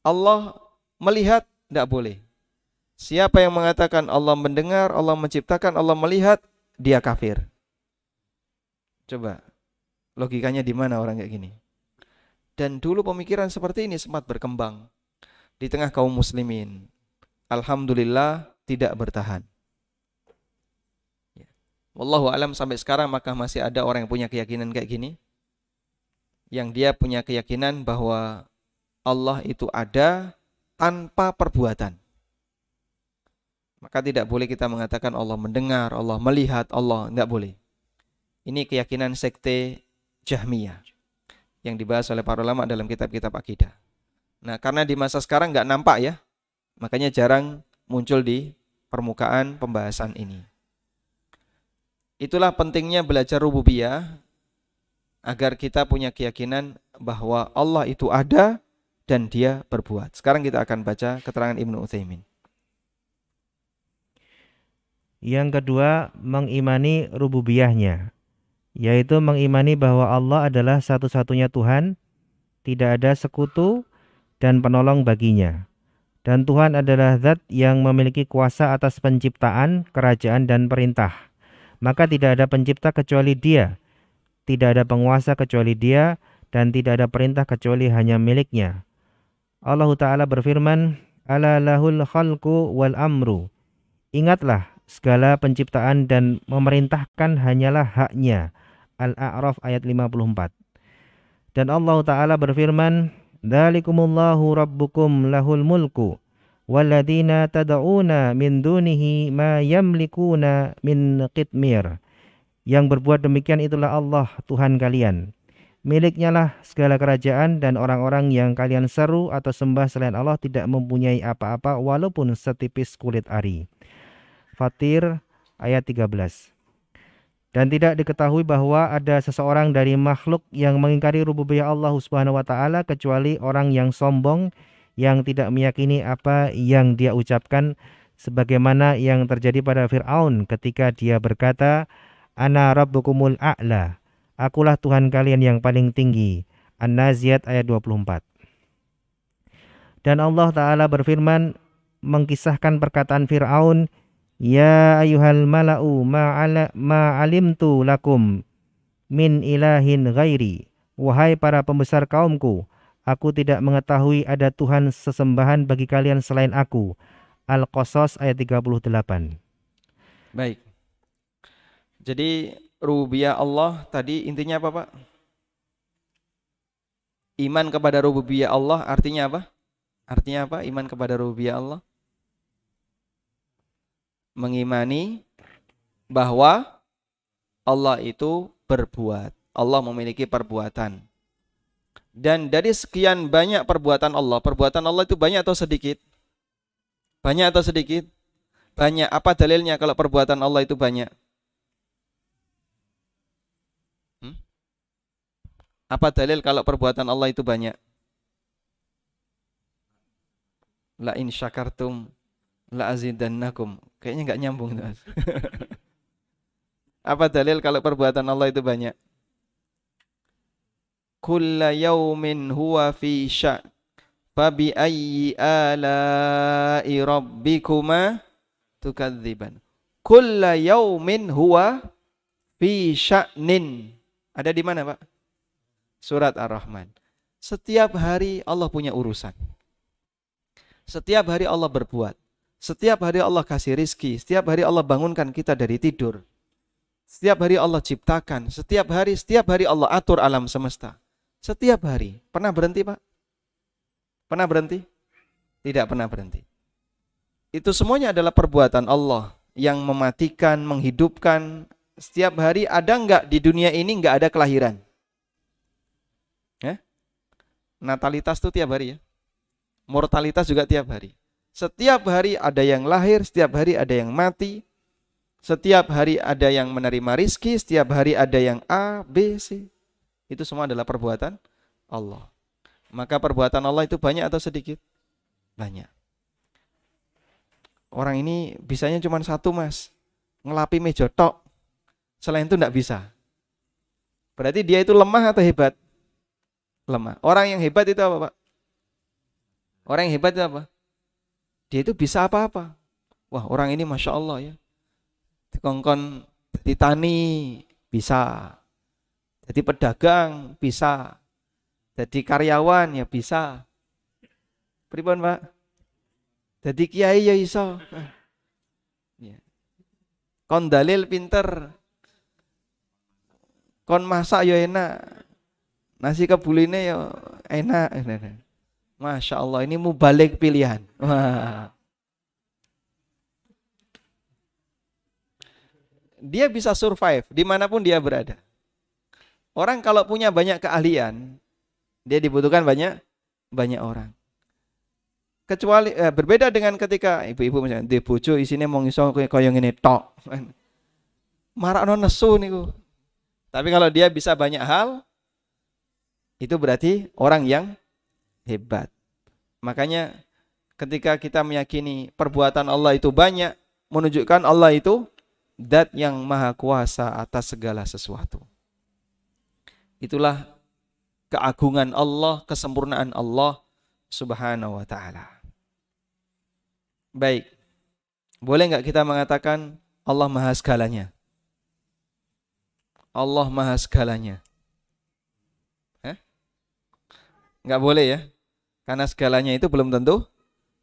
Allah melihat tidak boleh. Siapa yang mengatakan Allah mendengar, Allah menciptakan, Allah melihat, dia kafir. Coba, logikanya di mana orang kayak gini? Dan dulu pemikiran seperti ini sempat berkembang di tengah kaum muslimin. Alhamdulillah tidak bertahan. Wallahu alam sampai sekarang maka masih ada orang yang punya keyakinan kayak gini. Yang dia punya keyakinan bahwa Allah itu ada tanpa perbuatan. Maka tidak boleh kita mengatakan Allah mendengar, Allah melihat, Allah, enggak boleh. Ini keyakinan sekte Jahmiyah yang dibahas oleh para ulama dalam kitab-kitab akidah. Nah, karena di masa sekarang enggak nampak ya, makanya jarang muncul di permukaan pembahasan ini. Itulah pentingnya belajar rububiyah agar kita punya keyakinan bahwa Allah itu ada dan dia berbuat. Sekarang kita akan baca keterangan Ibnu Utsaimin. Yang kedua, mengimani rububiyahnya, yaitu mengimani bahwa Allah adalah satu-satunya Tuhan, tidak ada sekutu dan penolong baginya. Dan Tuhan adalah zat yang memiliki kuasa atas penciptaan, kerajaan, dan perintah. Maka tidak ada pencipta kecuali Dia, tidak ada penguasa kecuali Dia, dan tidak ada perintah kecuali hanya miliknya. Allah Ta'ala berfirman, Ala lahul khalqu wal amru. Ingatlah, segala penciptaan dan memerintahkan hanyalah haknya. Al-A'raf ayat 54. Dan Allah Ta'ala berfirman, Dzalikumullahu rabbukum lahul mulku walladzina tad'una min dunihi ma yamlikuna min qitmir. Yang berbuat demikian itulah Allah Tuhan kalian. Miliknya lah segala kerajaan dan orang-orang yang kalian seru atau sembah selain Allah tidak mempunyai apa-apa walaupun setipis kulit ari. Fatir ayat 13. Dan tidak diketahui bahwa ada seseorang dari makhluk yang mengingkari rububiyah Allah Subhanahu wa taala kecuali orang yang sombong yang tidak meyakini apa yang dia ucapkan, sebagaimana yang terjadi pada Fir'aun ketika dia berkata, Ana rabbukumul a'la. Akulah Tuhan kalian yang paling tinggi. An-Naziat ayat 24. Dan Allah Ta'ala berfirman mengkisahkan perkataan Fir'aun, Ya ayuhal mala'u ma'alimtu lakum min ilahin ghairi. Wahai para pembesar kaumku, aku tidak mengetahui ada Tuhan sesembahan bagi kalian selain aku. Al-Qasas ayat 38. Baik. Jadi rububiyah Allah tadi intinya apa, Pak? Iman kepada rububiyah Allah artinya apa? Artinya apa? Iman kepada rububiyah Allah? Mengimani bahwa Allah itu berbuat. Allah memiliki perbuatan. Dan dari sekian banyak perbuatan Allah itu banyak atau sedikit? Banyak atau sedikit? Banyak. Apa dalilnya kalau perbuatan Allah itu banyak? Apa dalil kalau perbuatan Allah itu banyak? La in syakartum la azidannakum. Kayaknya enggak nyambung. Apa dalil kalau perbuatan Allah itu banyak? Kulla yaumin huwa fi sya' fabi ayyi ala'i rabbikuma tukadziban. Kulla yaumin huwa fi sya'nin. Ada di mana, Pak? Surat Ar-Rahman. Setiap hari Allah punya urusan. Setiap hari Allah berbuat. Setiap hari Allah kasih rizki. Setiap hari Allah bangunkan kita dari tidur. Setiap hari Allah ciptakan. Setiap hari Allah atur alam semesta. Setiap hari. Pernah berhenti, Pak? Pernah berhenti? Tidak pernah berhenti. Itu semuanya adalah perbuatan Allah yang mematikan, menghidupkan, setiap hari ada nggak di dunia ini nggak ada kelahiran? Ya? Natalitas tuh tiap hari ya. Mortalitas juga tiap hari. Setiap hari ada yang lahir, setiap hari ada yang mati. Setiap hari ada yang menerima rizki, setiap hari ada yang A, B, C. Itu semua adalah perbuatan Allah. Maka perbuatan Allah itu banyak atau sedikit? Banyak. Orang ini bisanya cuma satu, Mas. Ngelapi meja tok. Selain itu enggak bisa. Berarti dia itu lemah atau hebat? Lemah. Orang yang hebat itu apa, Pak? Orang yang hebat itu apa? Dia itu bisa apa-apa. Wah, orang ini Masya Allah ya. Dikongkon jadi tani, bisa. Jadi pedagang, bisa. Jadi karyawan, ya bisa. Pripun, Pak? Jadi kiai, ya iso. Kon dalil pinter. Kon masak, ya enak. Nasi kebuline, ya enak. Masya Allah, ini mubalik pilihan. Wah. Dia bisa survive dimanapun dia berada. Orang kalau punya banyak keahlian, dia dibutuhkan banyak orang. Kecuali berbeda dengan ketika ibu-ibu misalnya di bojo isine mung iso kaya ngene tok. Marakno nesu niku. Tapi kalau dia bisa banyak hal, itu berarti orang yang hebat. Makanya ketika kita meyakini perbuatan Allah itu banyak, menunjukkan Allah itu zat yang maha kuasa atas segala sesuatu. Itulah keagungan Allah, kesempurnaan Allah Subhanahu wa ta'ala. Baik. Boleh enggak kita mengatakan Allah maha segalanya? Allah maha segalanya. Enggak boleh ya. Karena segalanya itu belum tentu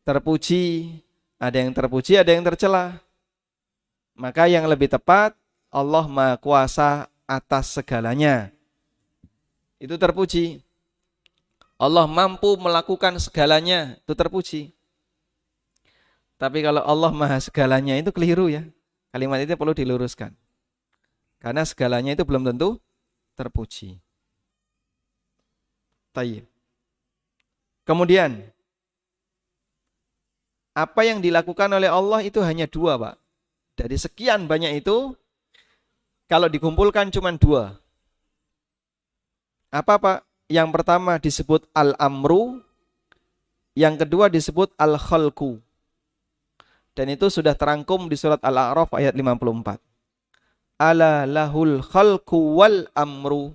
terpuji. Ada yang terpuji, ada yang tercela. Maka yang lebih tepat, Allah Maha Kuasa atas segalanya. Itu terpuji. Allah mampu melakukan segalanya, itu terpuji. Tapi kalau Allah Maha Segalanya itu keliru ya. Kalimat itu perlu diluruskan. Karena segalanya itu belum tentu terpuji. Tayyib. Kemudian, apa yang dilakukan oleh Allah itu hanya dua, Pak. Dari sekian banyak itu, kalau dikumpulkan cuma dua. Apa, Pak? Yang pertama disebut al-amru, yang kedua disebut al-khalqu. Dan itu sudah terangkum di surat Al-A'raf ayat 54. Ala lahul khalqu wal amru.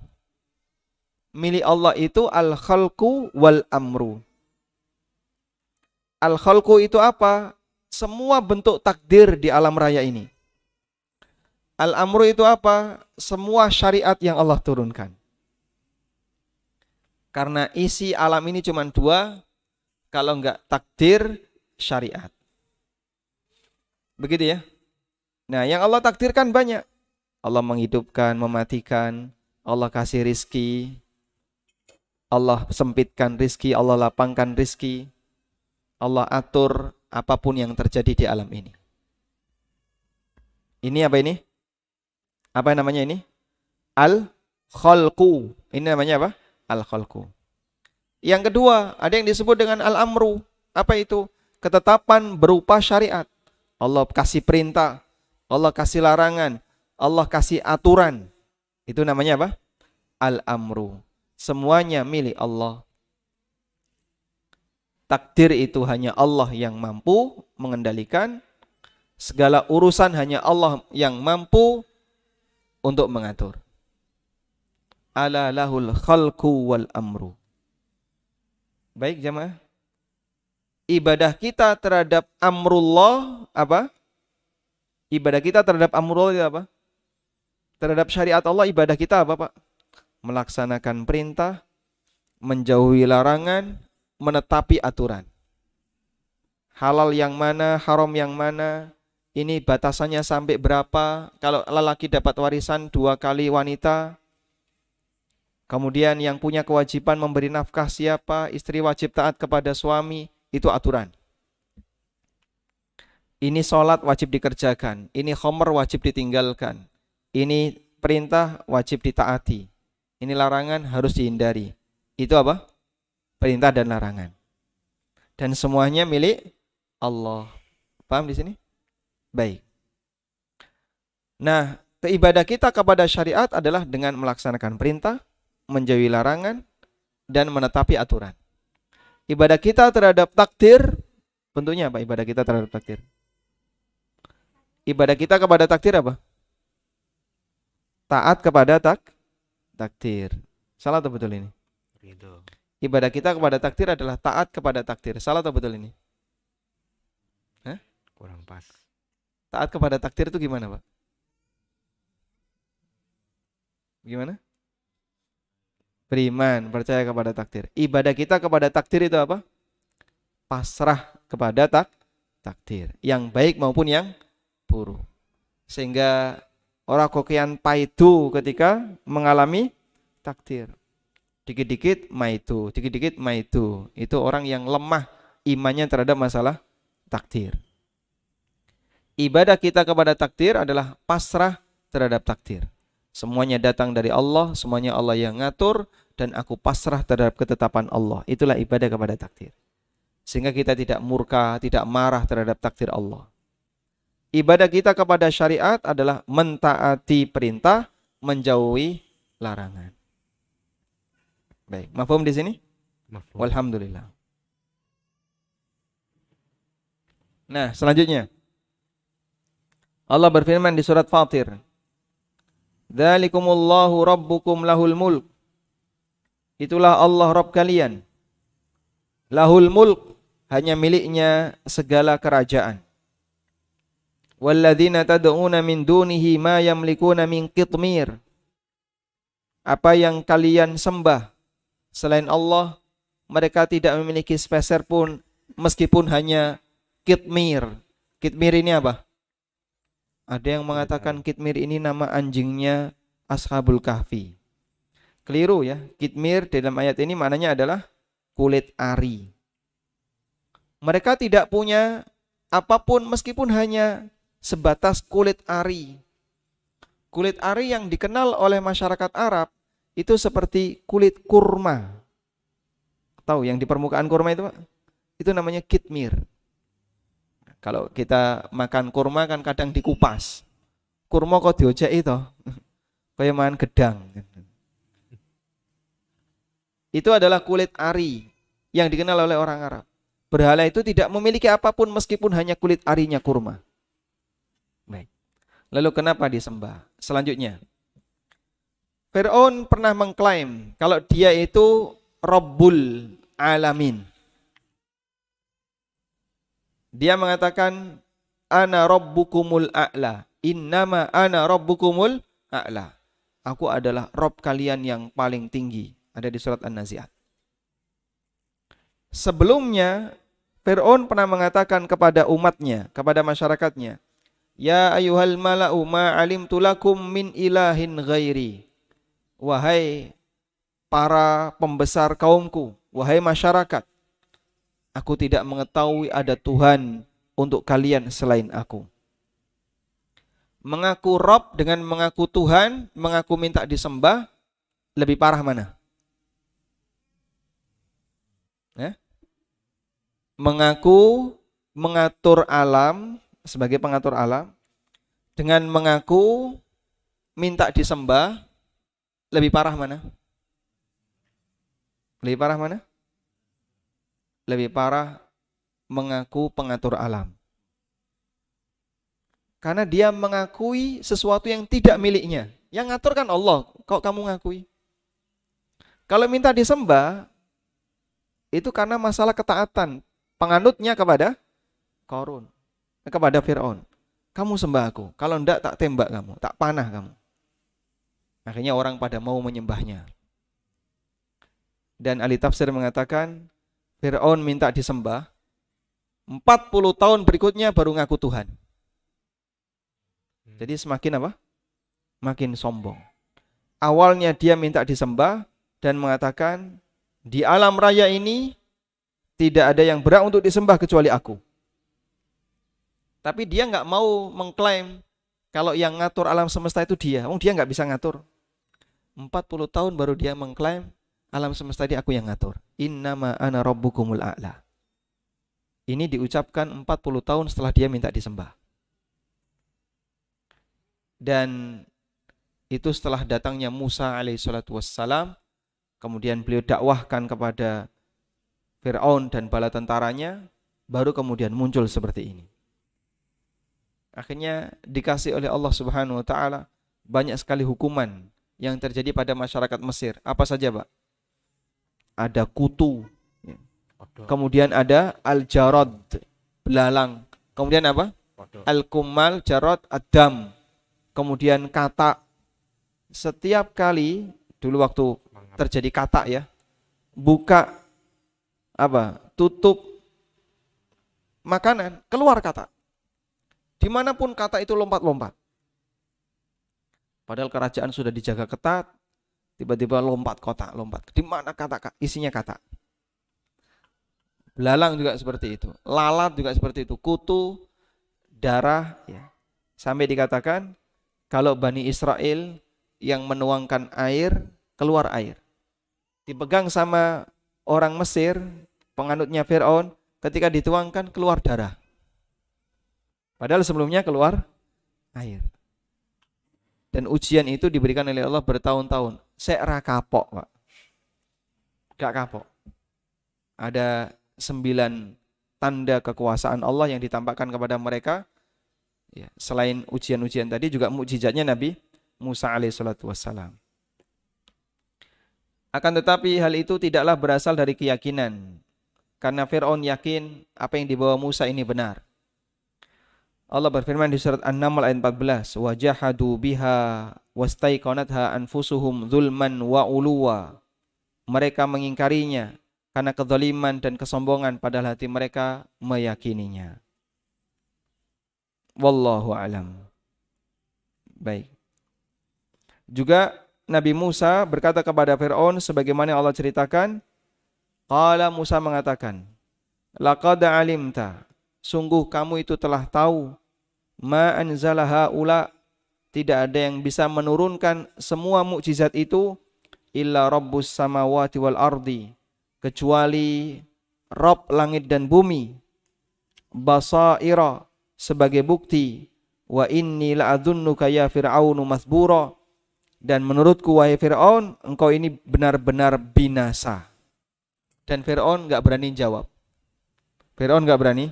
Milik Allah itu al-khalqu wal amru. Al-khalqu itu apa? Semua bentuk takdir di alam raya ini. Al-amru itu apa? Semua syariat yang Allah turunkan. Karena isi alam ini cuma dua, kalau enggak takdir, syariat. Begitu ya. Nah, yang Allah takdirkan banyak. Allah menghidupkan, mematikan, Allah kasih rizki, Allah sempitkan rizki, Allah lapangkan rizki, Allah atur apapun yang terjadi di alam ini. Ini apa ini? Apa namanya ini? Al-khalqu. Ini namanya apa? Al-khalqu. Yang kedua, ada yang disebut dengan al-amru. Apa itu? Ketetapan berupa syariat. Allah kasih perintah, Allah kasih larangan, Allah kasih aturan. Itu namanya apa? Al-amru. Semuanya milik Allah. Takdir itu hanya Allah yang mampu mengendalikan. Segala urusan hanya Allah yang mampu untuk mengatur. Ala lahul khalqu wal amru. Baik jamaah. Ibadah kita terhadap amrullah apa? Ibadah kita terhadap amrullah itu apa? Terhadap syariat Allah ibadah kita apa, Pak? Melaksanakan perintah, menjauhi larangan, menetapi aturan. Halal yang mana, haram yang mana, ini batasannya sampai berapa. Kalau lelaki dapat warisan 2 kali wanita. Kemudian yang punya kewajiban memberi nafkah siapa, istri wajib taat kepada suami, itu aturan. Ini sholat wajib dikerjakan, ini khamr wajib ditinggalkan. Ini perintah wajib ditaati. Ini larangan harus dihindari. Itu apa? Perintah dan larangan. Dan semuanya milik Allah. Paham di sini? Baik. Nah, ibadah kita kepada syariat adalah dengan melaksanakan perintah, menjauhi larangan, dan menetapi aturan. Ibadah kita terhadap takdir, bentuknya apa ibadah kita terhadap takdir? Ibadah kita kepada takdir apa? Taat kepada takdir. Salah atau betul ini? Ridho. Ibadah kita kepada takdir adalah taat kepada takdir. Salah atau betul ini? Kurang pas. Taat kepada takdir itu gimana, Pak? Gimana? Beriman, percaya kepada takdir. Ibadah kita kepada takdir itu apa? Pasrah kepada takdir. Yang baik maupun yang buruk. Sehingga orang kokian paidu ketika mengalami takdir. Dikit-dikit maitu, dikit-dikit maitu. Itu orang yang lemah imannya terhadap masalah takdir. Ibadah kita kepada takdir adalah pasrah terhadap takdir. Semuanya datang dari Allah, semuanya Allah yang ngatur, dan aku pasrah terhadap ketetapan Allah. Itulah ibadah kepada takdir. Sehingga kita tidak murka, tidak marah terhadap takdir Allah. Ibadah kita kepada syariat adalah mentaati perintah, menjauhi larangan. Baik, mafhum di sini? Mafhum. Walhamdulillah. Nah, selanjutnya Allah berfirman di surat Fatir, "Dzalikumullahu rabbukum lahul mulk." Itulah Allah Rabb kalian. Lahul mulk, hanya miliknya segala kerajaan. Walladzina tad'una min dunihi ma yamlikuna min qitmir. Apa yang kalian sembah selain Allah, mereka tidak memiliki sepeser pun, meskipun hanya qitmir. Qitmir ini apa? Ada yang mengatakan Qitmir ini nama anjingnya Ashabul Kahfi. Keliru ya. Qitmir dalam ayat ini maknanya adalah kulit ari. Mereka tidak punya apapun meskipun hanya sebatas kulit ari. Kulit ari yang dikenal oleh masyarakat Arab itu seperti kulit kurma. Tahu yang di permukaan kurma itu, Pak? Itu namanya Qitmir. Kalau kita makan kurma kan kadang dikupas. Kurma kok diojek itu. Kayak makan gedang. Itu adalah kulit ari yang dikenal oleh orang Arab. Berhala itu tidak memiliki apapun meskipun hanya kulit arinya kurma. Baik. Lalu kenapa disembah? Selanjutnya, Fir'aun pernah mengklaim kalau dia itu Rabbul Alamin. Dia mengatakan, "Ana rabbukumul a'la. Innama ana rabbukumul a'la." Aku adalah Rabb kalian yang paling tinggi. Ada di surat An-Nazi'at. Sebelumnya, Fir'aun pernah mengatakan kepada umatnya, kepada masyarakatnya, "Ya ayyuhal mala'u ma alimtu lakum min ilahin ghairi." Wahai para pembesar kaumku, wahai masyarakat, aku tidak mengetahui ada Tuhan untuk kalian selain aku. Mengaku Rabb dengan mengaku Tuhan, mengaku minta disembah, lebih parah mana? Ya? Mengaku mengatur alam sebagai pengatur alam, dengan mengaku minta disembah, lebih parah mana? Lebih parah mana? Lebih parah mengaku pengatur alam. Karena dia mengakui sesuatu yang tidak miliknya. Yang ngatur kan Allah, kok kamu ngakui? Kalau minta disembah, itu karena masalah ketaatan penganutnya kepada Qarun, kepada Fir'aun. Kamu sembah aku, kalau enggak tak tembak kamu, tak panah kamu. Akhirnya orang pada mau menyembahnya. Dan ahli tafsir mengatakan, Fir'aun minta disembah, 40 tahun berikutnya baru ngaku Tuhan. Jadi semakin apa? Makin sombong. Awalnya dia minta disembah dan mengatakan, di alam raya ini tidak ada yang berhak untuk disembah kecuali aku. Tapi dia nggak mau mengklaim Kalau yang ngatur alam semesta itu dia, dia nggak bisa ngatur. 40 tahun baru dia mengklaim alam semesta ini aku yang ngatur. Innama ana rabbukumul a'la. Ini diucapkan 40 tahun setelah dia minta disembah. Dan itu setelah datangnya Musa alaihissalatu wassalam, kemudian beliau dakwahkan kepada Fir'aun dan bala tentaranya, baru kemudian muncul seperti ini. Akhirnya dikasih oleh Allah Subhanahu wa taala banyak sekali hukuman yang terjadi pada masyarakat Mesir. Apa saja, Pak? Ada kutu. Kemudian ada al-jarad, belalang. Kemudian apa? Al-kummal, jarad, adam. Kemudian kata. Setiap kali dulu waktu terjadi kata ya, buka tutup makanan, keluar kata. Dimanapun kata itu lompat-lompat. Padahal kerajaan sudah dijaga ketat, tiba-tiba lompat kota, lompat. Di mana kata? Isinya kata. Belalang juga seperti itu, lalat juga seperti itu, kutu, darah, ya. Sampai dikatakan kalau Bani Israel yang menuangkan air, keluar air. Dipegang sama orang Mesir, penganutnya Fir'aun, ketika dituangkan keluar darah. Padahal sebelumnya keluar air. Dan ujian itu diberikan oleh Allah bertahun-tahun. Se'ra kapok, Pak. Gak kapok. Ada 9 tanda kekuasaan Allah yang ditampakkan kepada mereka. Ya, selain ujian-ujian tadi juga mukjizatnya Nabi Musa alaihissalatu wassalam. Akan tetapi hal itu tidaklah berasal dari keyakinan. Karena Fir'aun yakin apa yang dibawa Musa ini benar. Allah berfirman di surat An-Naml ayat 14, "Wajahadu biha wastaiqanatha anfusuhum zulman wa uluwa." Mereka mengingkarinya karena kezaliman dan kesombongan, padahal hati mereka meyakininya. Wallahu alam. Baik. Juga Nabi Musa berkata kepada Fir'aun sebagaimana Allah ceritakan, qala Musa mengatakan, laqad alimta, sungguh kamu itu telah tahu, ma anzala haula, tidak ada yang bisa menurunkan semua mukjizat itu illa rabbus samawati wal ardi, kecuali Rabb langit dan bumi, basaira, sebagai bukti, wa inni la'adhunnuka ya fir'aunu masbura, dan menurutku wahai Fir'aun, engkau ini benar-benar binasa. Dan Fir'aun enggak berani jawab. Fir'aun enggak berani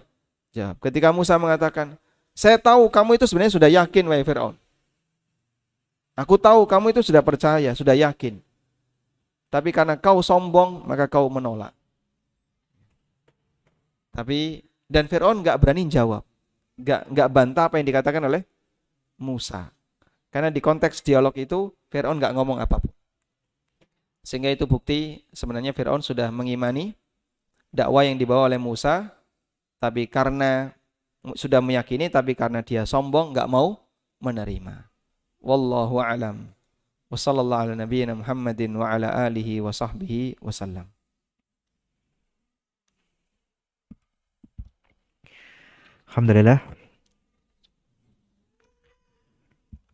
jawab. Ketika Musa mengatakan, saya tahu kamu itu sebenarnya sudah yakin wahai Fir'aun. Aku tahu kamu itu sudah percaya, sudah yakin. Tapi karena kau sombong, maka kau menolak. Dan Fir'aun enggak berani jawab. Enggak bantah apa yang dikatakan oleh Musa. Karena di konteks dialog itu Fir'aun enggak ngomong apapun. Sehingga itu bukti sebenarnya Fir'aun sudah mengimani dakwah yang dibawa oleh Musa, tapi karena sudah meyakini, tapi karena dia sombong enggak mau menerima. Wallahu a'lam. Wa sallallahu ala nabiyyina Muhammadin wa ala alihi wa sahbihi wasallam.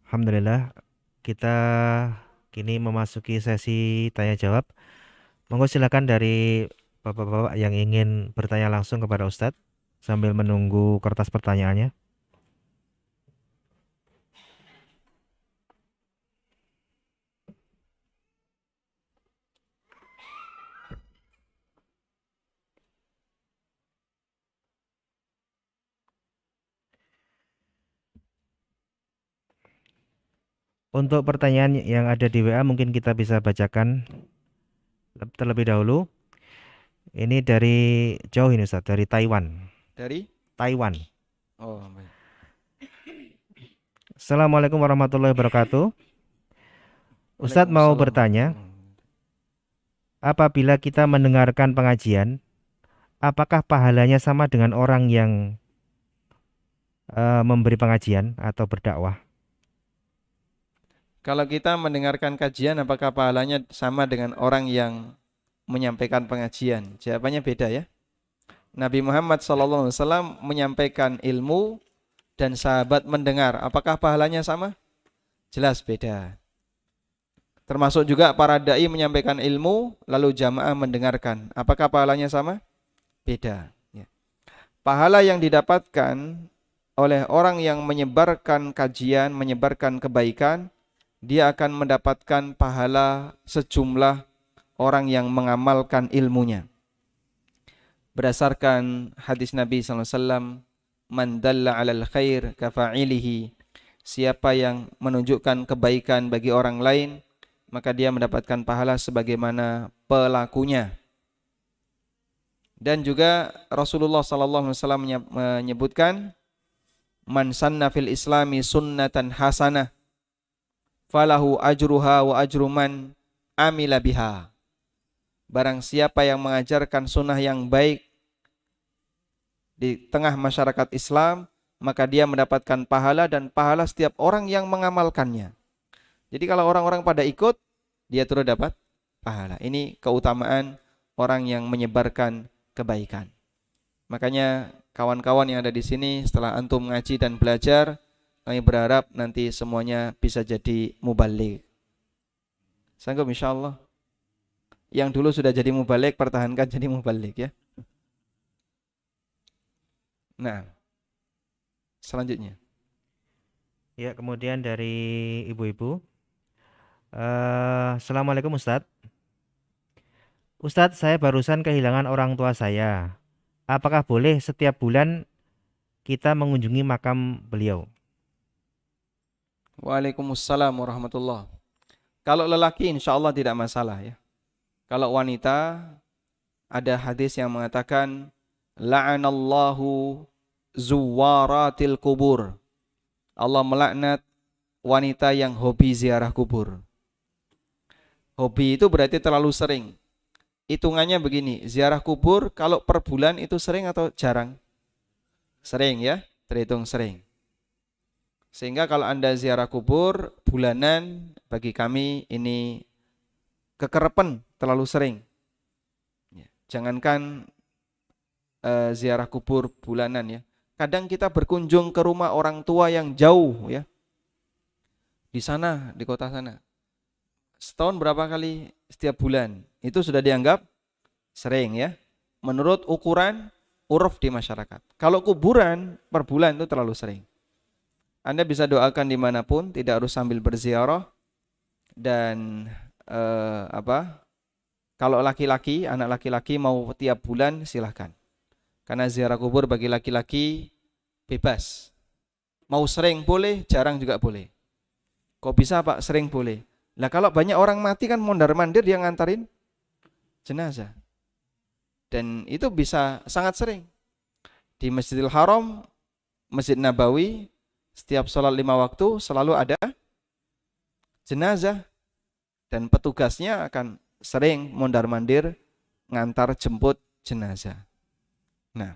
Alhamdulillah, kita kini memasuki sesi tanya jawab. Monggo silakan dari bapak-bapak yang ingin bertanya langsung kepada Ustadz sambil menunggu kertas pertanyaannya. Untuk pertanyaan yang ada di WA mungkin kita bisa bacakan terlebih dahulu. Ini dari jauh ini Ustaz, dari Taiwan. Dari Taiwan. Oh, baik. Assalamualaikum warahmatullahi wabarakatuh. Ustadz mau bertanya, apabila kita mendengarkan pengajian, apakah pahalanya sama dengan orang yang memberi pengajian atau berdakwah? Kalau kita mendengarkan kajian, apakah pahalanya sama dengan orang yang menyampaikan pengajian? Jawabannya beda ya. Nabi Muhammad SAW menyampaikan ilmu dan sahabat mendengar, apakah pahalanya sama? Jelas beda. Termasuk juga para dai menyampaikan ilmu lalu jamaah mendengarkan, apakah pahalanya sama? Beda. Ya. Pahala yang didapatkan oleh orang yang menyebarkan kajian, menyebarkan kebaikan, dia akan mendapatkan pahala sejumlah orang yang mengamalkan ilmunya. Berdasarkan hadis Nabi SAW, man dalla alal khair kafa'ilihi, siapa yang menunjukkan kebaikan bagi orang lain, maka dia mendapatkan pahala sebagaimana pelakunya. Dan juga Rasulullah SAW menyebutkan, man sanna fil islami sunnatan hasanah falahu ajruha wa ajru man amila biha. Barang siapa yang mengajarkan sunnah yang baik di tengah masyarakat Islam, maka dia mendapatkan pahala dan pahala setiap orang yang mengamalkannya. Jadi kalau orang-orang pada ikut, dia terus dapat pahala. Ini keutamaan orang yang menyebarkan kebaikan. Makanya kawan-kawan yang ada di sini, setelah antum ngaji dan belajar, kami berharap nanti semuanya bisa jadi mubaligh. Sanggup insyaallah. Yang dulu sudah jadi mubaligh, pertahankan jadi mubaligh ya. Nah, selanjutnya. Ya, kemudian dari ibu-ibu. Assalamualaikum Ustadz. Ustadz, saya barusan kehilangan orang tua saya. Apakah boleh setiap bulan kita mengunjungi makam beliau? Waalaikumsalam warahmatullah. Kalau lelaki insya Allah tidak masalah ya. Kalau wanita, ada hadis yang mengatakan la'anallahu zuwaratil kubur. Allah melaknat wanita yang hobi ziarah kubur. Hobi itu berarti terlalu sering. Hitungannya begini, ziarah kubur kalau per bulan itu sering atau jarang? Sering ya, terhitung sering. Sehingga kalau Anda ziarah kubur bulanan, bagi kami ini kekerepen, terlalu sering. Jangankan ziarah kubur bulanan ya. Kadang kita berkunjung ke rumah orang tua yang jauh ya. Di sana, di kota sana. Setahun berapa kali? Setiap bulan. Itu sudah dianggap sering ya. Menurut ukuran uruf di masyarakat. Kalau kuburan per bulan itu terlalu sering. Anda bisa doakan dimanapun, tidak harus sambil berziarah. Dan kalau laki-laki, anak laki-laki mau tiap bulan silahkan. Karena ziarah kubur bagi laki-laki bebas. Mau sering boleh, jarang juga boleh. Kok bisa Pak sering boleh? Lah kalau banyak orang mati kan mondar-mandir dia ngantarin jenazah. Dan itu bisa sangat sering. Di Masjidil Haram, Masjid Nabawi, setiap sholat 5 waktu selalu ada jenazah. Dan petugasnya akan sering mondar-mandir ngantar jemput jenazah. Nah,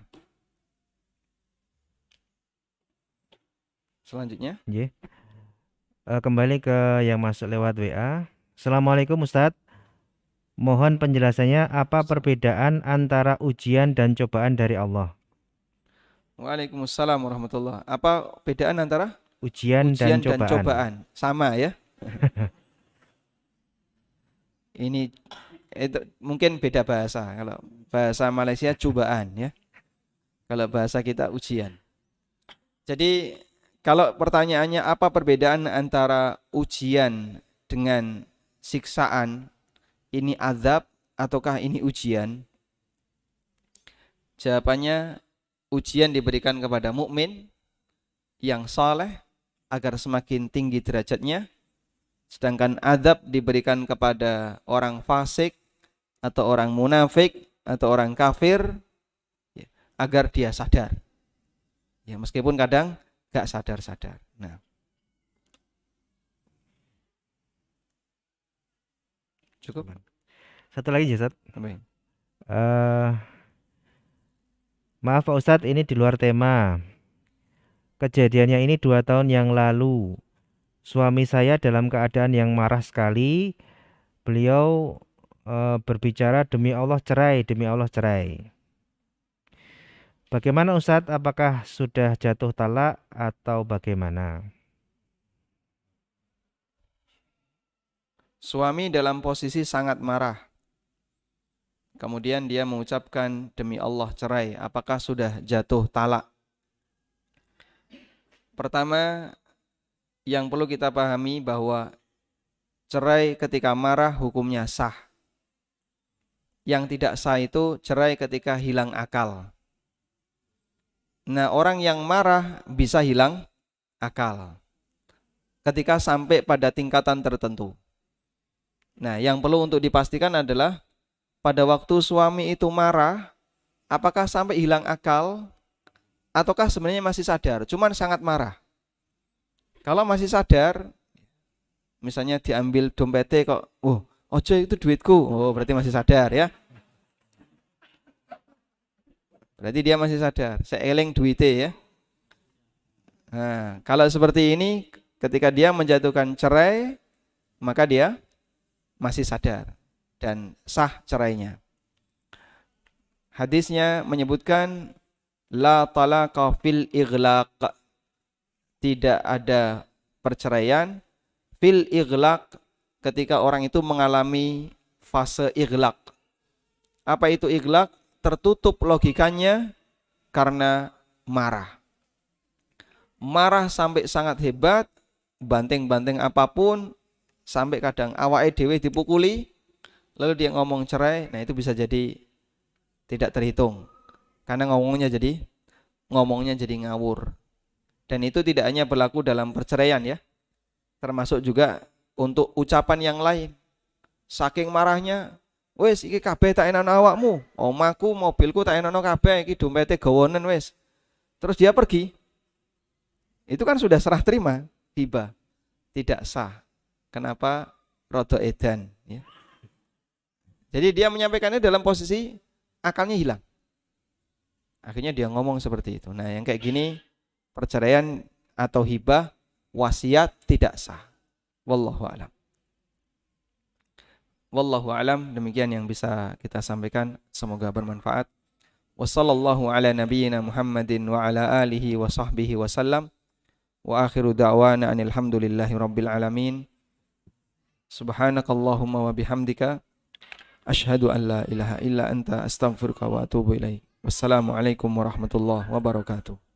selanjutnya. Kembali ke yang masuk lewat WA. Assalamualaikum Ustadz. Mohon penjelasannya apa perbedaan antara ujian dan cobaan dari Allah? Waalaikumsalam warahmatullah. Apa bedaan antara Ujian dan ujian dan cobaan. cobaan? Sama ya. Ini itu mungkin beda bahasa. Kalau bahasa Malaysia cobaan ya. Kalau bahasa kita ujian. Jadi kalau pertanyaannya apa perbedaan antara ujian dengan siksaan, ini azab ataukah ini ujian? Jawabannya ujian diberikan kepada mukmin yang saleh agar semakin tinggi derajatnya, sedangkan azab diberikan kepada orang fasik atau orang munafik atau orang kafir ya, agar dia sadar. Ya, meskipun kadang gak sadar-sadar. Nah, cukup. Satu lagi Ustadz. Amin. Maaf Pak Ustadz, ini di luar tema. Kejadiannya ini 2 tahun yang lalu. Suami saya dalam keadaan yang marah sekali. Beliau berbicara demi Allah cerai, demi Allah cerai. Bagaimana Ustadz? Apakah sudah jatuh talak atau bagaimana? Suami dalam posisi sangat marah. Kemudian dia mengucapkan demi Allah cerai. Apakah sudah jatuh talak? Pertama, yang perlu kita pahami bahwa cerai ketika marah hukumnya sah. Yang tidak sah itu cerai ketika hilang akal. Nah, orang yang marah bisa hilang akal ketika sampai pada tingkatan tertentu. Nah, yang perlu untuk dipastikan adalah pada waktu suami itu marah, apakah sampai hilang akal ataukah sebenarnya masih sadar, cuman sangat marah. Kalau masih sadar, misalnya diambil dompetnya kok, ojo itu duitku. Oh, berarti masih sadar ya. Berarti dia masih sadar, seeling duitnya ya. Nah, kalau seperti ini ketika dia menjatuhkan cerai, maka dia masih sadar dan sah cerainya. Hadisnya menyebutkan la talaqa fil ighlaq. Tidak ada perceraian fil ighlaq ketika orang itu mengalami fase ighlaq. Apa itu ighlaq? Tertutup logikanya karena marah. Marah sampai sangat hebat, banteng-banteng apapun, sampai kadang awake dhewe dipukuli, lalu dia ngomong cerai, nah itu bisa jadi tidak terhitung. Karena ngomongnya jadi ngawur. Dan itu tidak hanya berlaku dalam perceraian ya. Termasuk juga untuk ucapan yang lain. Saking marahnya, wes iki kabeh tak enono awakmu, omaku, mobilku tak enono kabeh, iki dompete gawonen wes. Terus dia pergi. Itu kan sudah serah terima, hibah. Tidak sah. Kenapa? Rodo edan ya. Jadi dia menyampaikannya dalam posisi akalnya hilang. Akhirnya dia ngomong seperti itu. Nah, yang kayak gini perceraian atau hibah wasiat tidak sah. Wallahu a'lam. Wallahu a'lam, demikian yang bisa kita sampaikan, semoga bermanfaat. Wassallallahu ala nabiyyina Muhammadin wa ala alihi wa sahbihi wasallam. Wa akhiru da'wana anil hamdulillahi rabbil alamin. Subhanakallahumma wa bihamdika asyhadu an la ilaha illa anta astaghfiruka wa atubu ilaik. Wassalamualaikum warahmatullahi wabarakatuh.